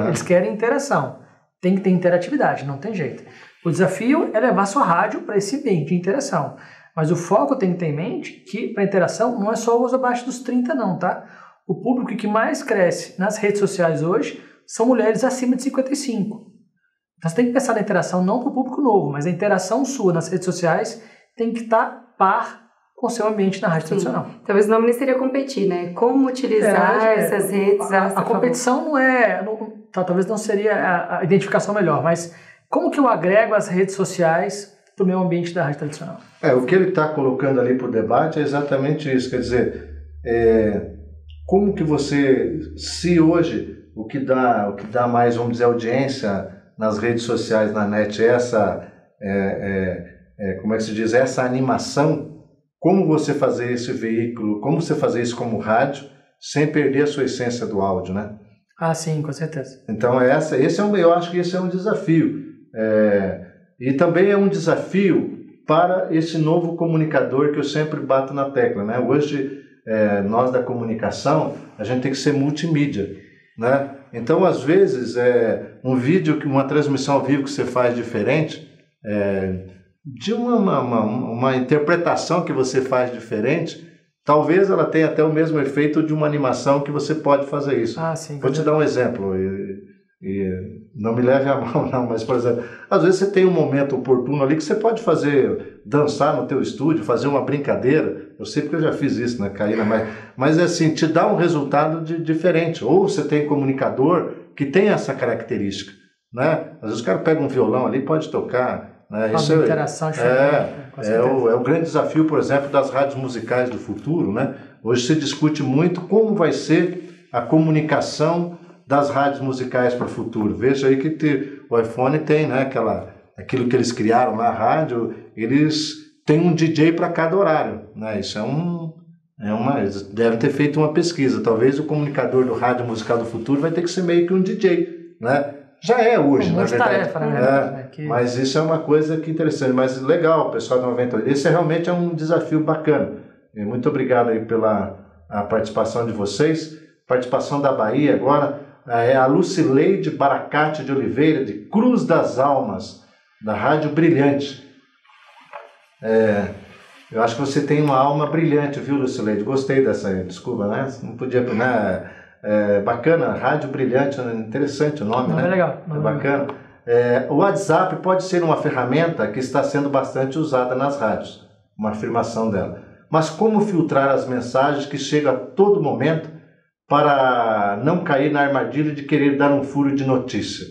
Eles querem interação. Tem que ter interatividade, não tem jeito. O desafio é levar sua rádio para esse ambiente de interação. Mas o foco tem que ter em mente que para interação não é só os abaixo dos 30 não, tá? O público que mais cresce nas redes sociais hoje são mulheres acima de 55. Então você tem que pensar na interação não para o público novo, mas a interação sua nas redes sociais tem que estar par com o seu ambiente na rádio tradicional. Talvez o nome nem seria competir, né? Como utilizar essas redes a competição talvez não seria a identificação melhor, mas como que eu agrego as redes sociais para o meu ambiente da rádio tradicional? O que ele está colocando ali para o debate é exatamente isso, quer dizer, como que você, se hoje o que dá mais, vamos dizer, audiência nas redes sociais, na net, como é que se diz, essa animação, como você fazer esse veículo, como você fazer isso como rádio, sem perder a sua essência do áudio, né? Sim, com certeza. Então, eu acho que esse é um desafio. E também é um desafio para esse novo comunicador que eu sempre bato na tecla, né? Hoje, nós da comunicação, a gente tem que ser multimídia, né? Então, às vezes, um vídeo, uma transmissão ao vivo que você faz diferente, de uma interpretação que você faz diferente, talvez ela tenha até o mesmo efeito de uma animação que você pode fazer isso. Sim. Vou te dar um exemplo, e não me leve a mal não, mas, por exemplo, às vezes você tem um momento oportuno ali que você pode dançar no teu estúdio, fazer uma brincadeira. Eu sei porque eu já fiz isso, né, Caína? Mas assim, te dá um resultado diferente. Ou você tem comunicador que tem essa característica, né? Às vezes o cara pega um violão ali e pode tocar. Isso interação é o grande desafio, por exemplo, das rádios musicais do futuro, né? Hoje se discute muito como vai ser a comunicação das rádios musicais para o futuro. Veja aí que o iPhone tem, né, aquilo que eles criaram lá, a rádio, eles têm um DJ para cada horário, né? Isso eles devem ter feito uma pesquisa. Talvez o comunicador do rádio musical do futuro vai ter que ser meio que um DJ, né? Já é hoje, na verdade. Tarefa, né? Mas isso é uma coisa que interessante, mas legal, pessoal da 98. Esse realmente é um desafio bacana. E muito obrigado aí pela participação de vocês. Participação da Bahia agora é a Lucileide Baracate de Oliveira, de Cruz das Almas, da Rádio Brilhante. Eu acho que você tem uma alma brilhante, viu, Lucileide? Gostei dessa aí, desculpa, né? Não podia, né? Bacana, Rádio Brilhante, interessante o nome, né? É legal. Bacana. O WhatsApp pode ser uma ferramenta que está sendo bastante usada nas rádios, uma afirmação dela. Mas como filtrar as mensagens que chegam a todo momento para não cair na armadilha de querer dar um furo de notícia?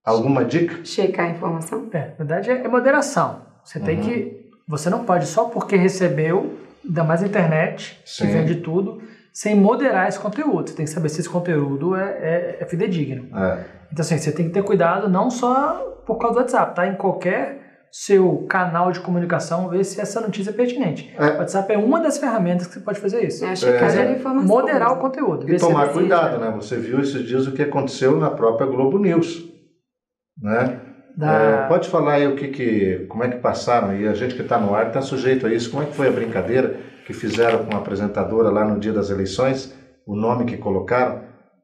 Alguma dica? Checar a informação? Na verdade é moderação. Você tem que você não pode, só porque recebeu, ainda mais a internet, que Sim. vende tudo, sem moderar esse conteúdo. Você tem que saber se esse conteúdo é fidedigno. Então, assim, você tem que ter cuidado não só por causa do WhatsApp, tá? Em qualquer seu canal de comunicação, ver se essa notícia é pertinente. O WhatsApp é uma das ferramentas que você pode fazer isso. Checar a informação. Moderar o conteúdo. E tomar cuidado, né? Você viu esses dias o que aconteceu na própria Globo News, né? Pode falar aí como é que passaram aí, a gente que está no ar está sujeito a isso, como é que foi a brincadeira que fizeram com a apresentadora lá no dia das eleições, o nome que colocaram?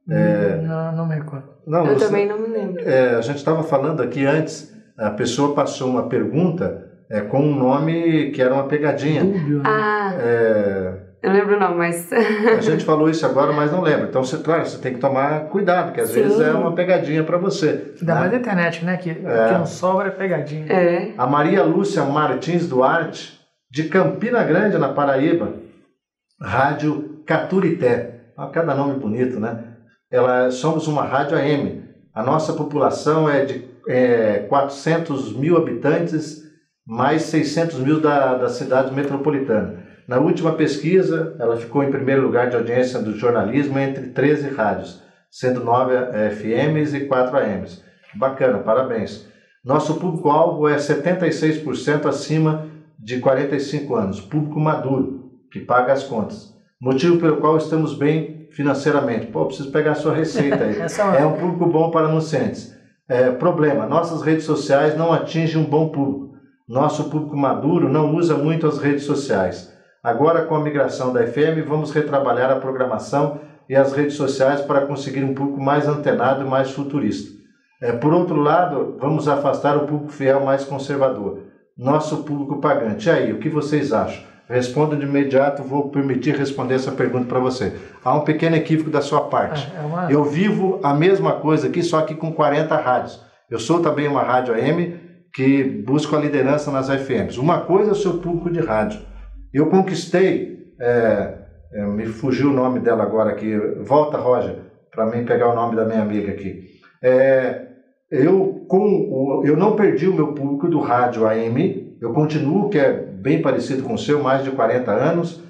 Não me recordo. Eu também não me lembro. A gente estava falando aqui antes, a pessoa passou uma pergunta com um nome que era uma pegadinha. Dúbio, né? Eu lembro não, mas... A gente falou isso agora, mas não lembro. Então, claro, você tem que tomar cuidado, porque às vezes é uma pegadinha para você. Ainda mais na internet, né? Que não sobra é pegadinha. A Maria Lúcia Martins Duarte, de Campina Grande, na Paraíba, Rádio Caturité. Cada nome bonito, né? Somos uma rádio AM. A nossa população é de 400 mil habitantes, mais 600 mil da cidade metropolitana. Na última pesquisa, ela ficou em primeiro lugar de audiência do jornalismo entre 13 rádios, sendo 9 FMs e 4 AMs. Bacana, parabéns. Nosso público-alvo é 76% acima de 45 anos, público maduro, que paga as contas. Motivo pelo qual estamos bem financeiramente. Preciso pegar a sua receita aí. É um público bom para anunciantes. Problema, nossas redes sociais não atingem um bom público. Nosso público maduro não usa muito as redes sociais. Agora, com a migração da FM, vamos retrabalhar a programação e as redes sociais para conseguir um público mais antenado e mais futurista. Por outro lado, vamos afastar o público fiel mais conservador, nosso público pagante. E aí, o que vocês acham? Respondo de imediato, vou permitir responder essa pergunta para você. Há um pequeno equívoco da sua parte. Eu vivo a mesma coisa aqui, só que com 40 rádios. Eu sou também uma rádio AM que busco a liderança nas FMs. Uma coisa é o seu público de rádio. Eu conquistei, me fugiu o nome dela agora aqui, volta Roger, para mim pegar o nome da minha amiga aqui. Eu não perdi o meu público do rádio AM, eu continuo, que é bem parecido com o seu, mais de 40 anos,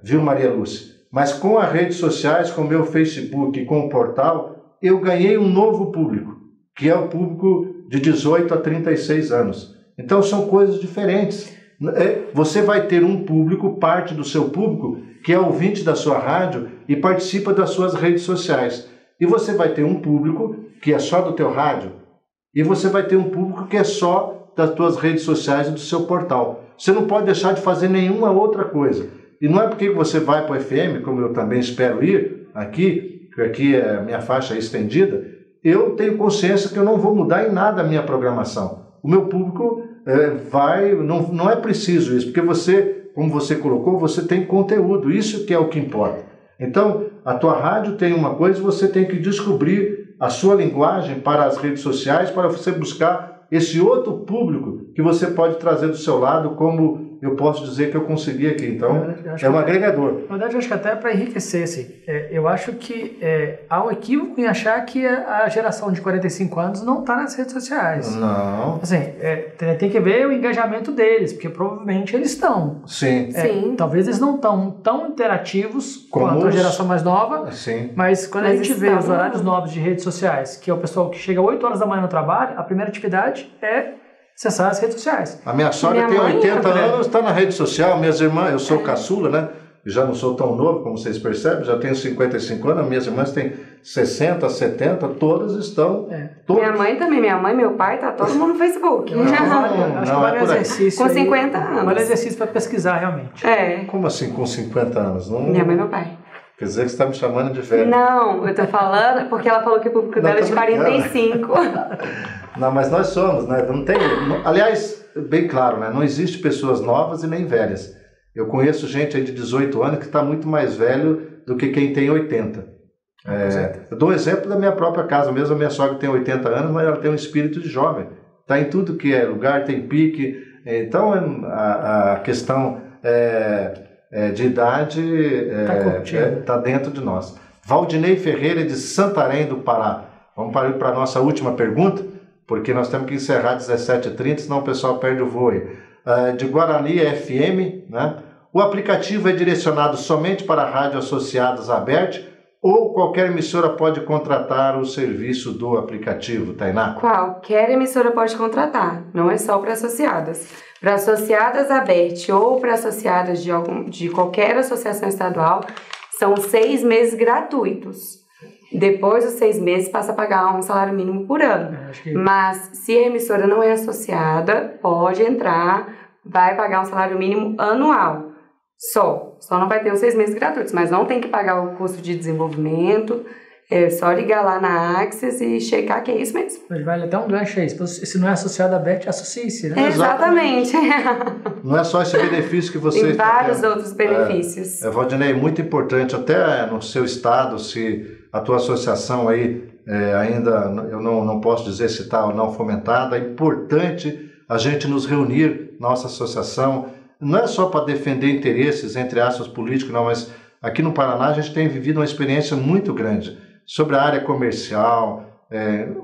viu, Maria Lúcia? Mas com as redes sociais, com o meu Facebook e com o portal, eu ganhei um novo público, que é o público de 18 a 36 anos. Então são coisas diferentes. Você vai ter um público, parte do seu público, que é ouvinte da sua rádio e participa das suas redes sociais. E você vai ter um público que é só do teu rádio, e você vai ter um público que é só das tuas redes sociais e do seu portal. Você não pode deixar de fazer nenhuma outra coisa. E não é porque você vai para o FM, como eu também espero ir, aqui, que aqui é a minha faixa estendida, eu tenho consciência que eu não vou mudar em nada a minha programação. O meu público não é preciso isso, porque você, como você colocou, você tem conteúdo, isso que é o que importa. Então, a tua rádio tem uma coisa, você tem que descobrir a sua linguagem para as redes sociais, para você buscar esse outro público que você pode trazer do seu lado, como eu posso dizer que eu consegui aqui. Então, é um agregador. Na verdade, eu acho que até para enriquecer, assim, eu acho que há um equívoco em achar que a geração de 45 anos não está nas redes sociais. Não. Assim, tem que ver o engajamento deles, porque provavelmente eles estão. Sim. Sim. Talvez eles não estão tão interativos quanto a geração mais nova, Sim. mas quando a gente vê os horários novos de redes sociais, que é o pessoal que chega 8 horas da manhã no trabalho, a primeira atividade é acessar as redes sociais. A minha sogra tem 80 anos, está na rede social, minhas irmãs, eu sou caçula, né? Já não sou tão novo, como vocês percebem, já tenho 55 anos, minhas irmãs têm 60, 70, todas estão... Todas. Minha mãe também, minha mãe, meu pai, tá todo mundo no Facebook. Acho que vale exercício com 50 anos. Vale exercício para pesquisar, realmente. Como assim, com 50 anos? Não... Minha mãe e meu pai. Quer dizer que você está me chamando de velho. Não, eu tô falando porque ela falou que o público dela é de 45. Não, mas nós somos, né? Não tem... Aliás, bem claro, né? Não existe pessoas novas e nem velhas. Eu conheço gente aí de 18 anos que está muito mais velho do que quem tem 80. Eu dou um exemplo da minha própria casa mesmo. A minha sogra tem 80 anos, mas ela tem um espírito de jovem. Está em tudo que é lugar, tem pique. Então, a questão de idade está dentro de nós. Valdinei Ferreira, de Santarém, do Pará. Vamos para a nossa última pergunta, porque nós temos que encerrar às 17h30, senão o pessoal perde o voo aí. de Guarani FM, né? O aplicativo é direcionado somente para rádios associadas à ABERT ou qualquer emissora pode contratar o serviço do aplicativo, Tainá? Qualquer emissora pode contratar, não é só para associadas. Para associadas à ABERT ou para associadas de qualquer associação estadual, são 6 meses gratuitos. Depois dos 6 meses passa a pagar um salário mínimo por ano. Mas se a emissora não é associada, pode entrar, vai pagar um salário mínimo anual. Só não vai ter os 6 meses gratuitos, mas não tem que pagar o custo de desenvolvimento, é só ligar lá na Axis e checar que é isso mesmo. Mas vale até um gancho aí, se não é associado à ABERT, associe-se, né? Exatamente. Não é só esse benefício que você... Tem vários outros benefícios. Valdinei, muito importante, até no seu estado, se a tua associação aí ainda, eu não posso dizer se está ou não fomentada, é importante a gente nos reunir, nossa associação, não é só para defender interesses, entre aspas, políticos, não, mas aqui no Paraná a gente tem vivido uma experiência muito grande sobre a área comercial,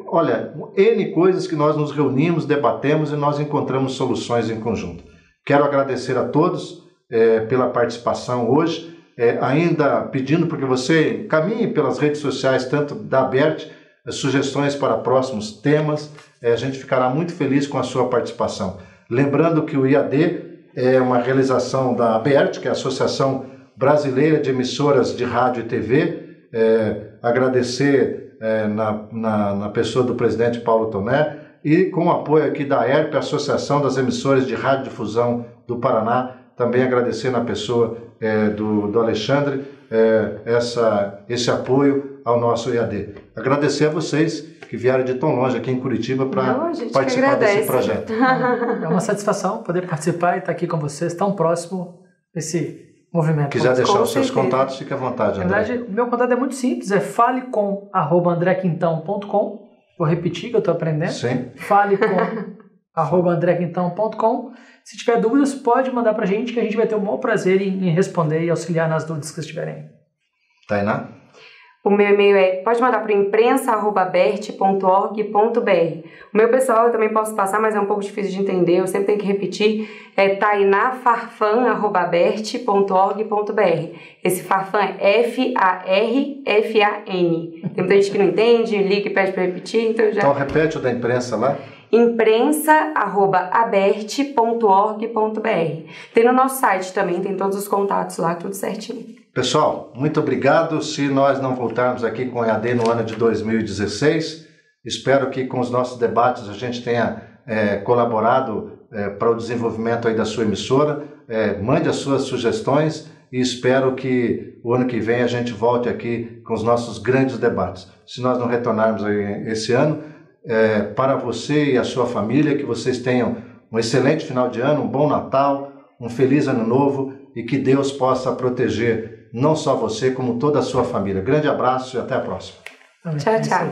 olha, N coisas que nós nos reunimos, debatemos e nós encontramos soluções em conjunto. Quero agradecer a todos pela participação hoje, ainda pedindo para que você caminhe pelas redes sociais, tanto da ABERT, sugestões para próximos temas, a gente ficará muito feliz com a sua participação. Lembrando que o IAD é uma realização da ABERT, que é a Associação Brasileira de Emissoras de Rádio e TV. Agradecer na pessoa do presidente Paulo Toné e com o apoio aqui da ERP, Associação das Emissoras de Radiodifusão do Paraná. Também agradecer na pessoa do Alexandre esse apoio ao nosso IAD. Agradecer a vocês que vieram de tão longe aqui em Curitiba para participar desse projeto. É uma satisfação poder participar e estar aqui com vocês, tão próximo desse movimento. Quiser deixar os seus contatos, fique à vontade, André. Na verdade, o meu contato é muito simples, é falecom@andrequintão.com. Vou repetir que eu estou aprendendo. Sim. falecom@andrequintão.com. Se tiver dúvidas, pode mandar para a gente, que a gente vai ter o maior prazer em responder e auxiliar nas dúvidas que vocês tiverem. Tainá? O meu e-mail pode mandar para imprensa@abert.org.br. O meu pessoal eu também posso passar, mas é um pouco difícil de entender, eu sempre tenho que repetir, é tainafarfan@abert.org.br. Esse farfan é FARFAN. Tem muita gente que não entende, liga e pede para repetir, Então repete o da imprensa lá. imprensa@abert.org.br. Tem no nosso site também, tem todos os contatos lá, tudo certinho. Pessoal, muito obrigado. Se nós não voltarmos aqui com o EAD no ano de 2016, espero que com os nossos debates a gente tenha colaborado para o desenvolvimento aí da sua emissora. Mande as suas sugestões e espero que o ano que vem a gente volte aqui com os nossos grandes debates. Se nós não retornarmos aí esse ano, para você e a sua família, que vocês tenham um excelente final de ano, um bom Natal, um feliz ano novo e que Deus possa proteger não só você, como toda a sua família. Grande abraço e até a próxima. Tchau, tchau.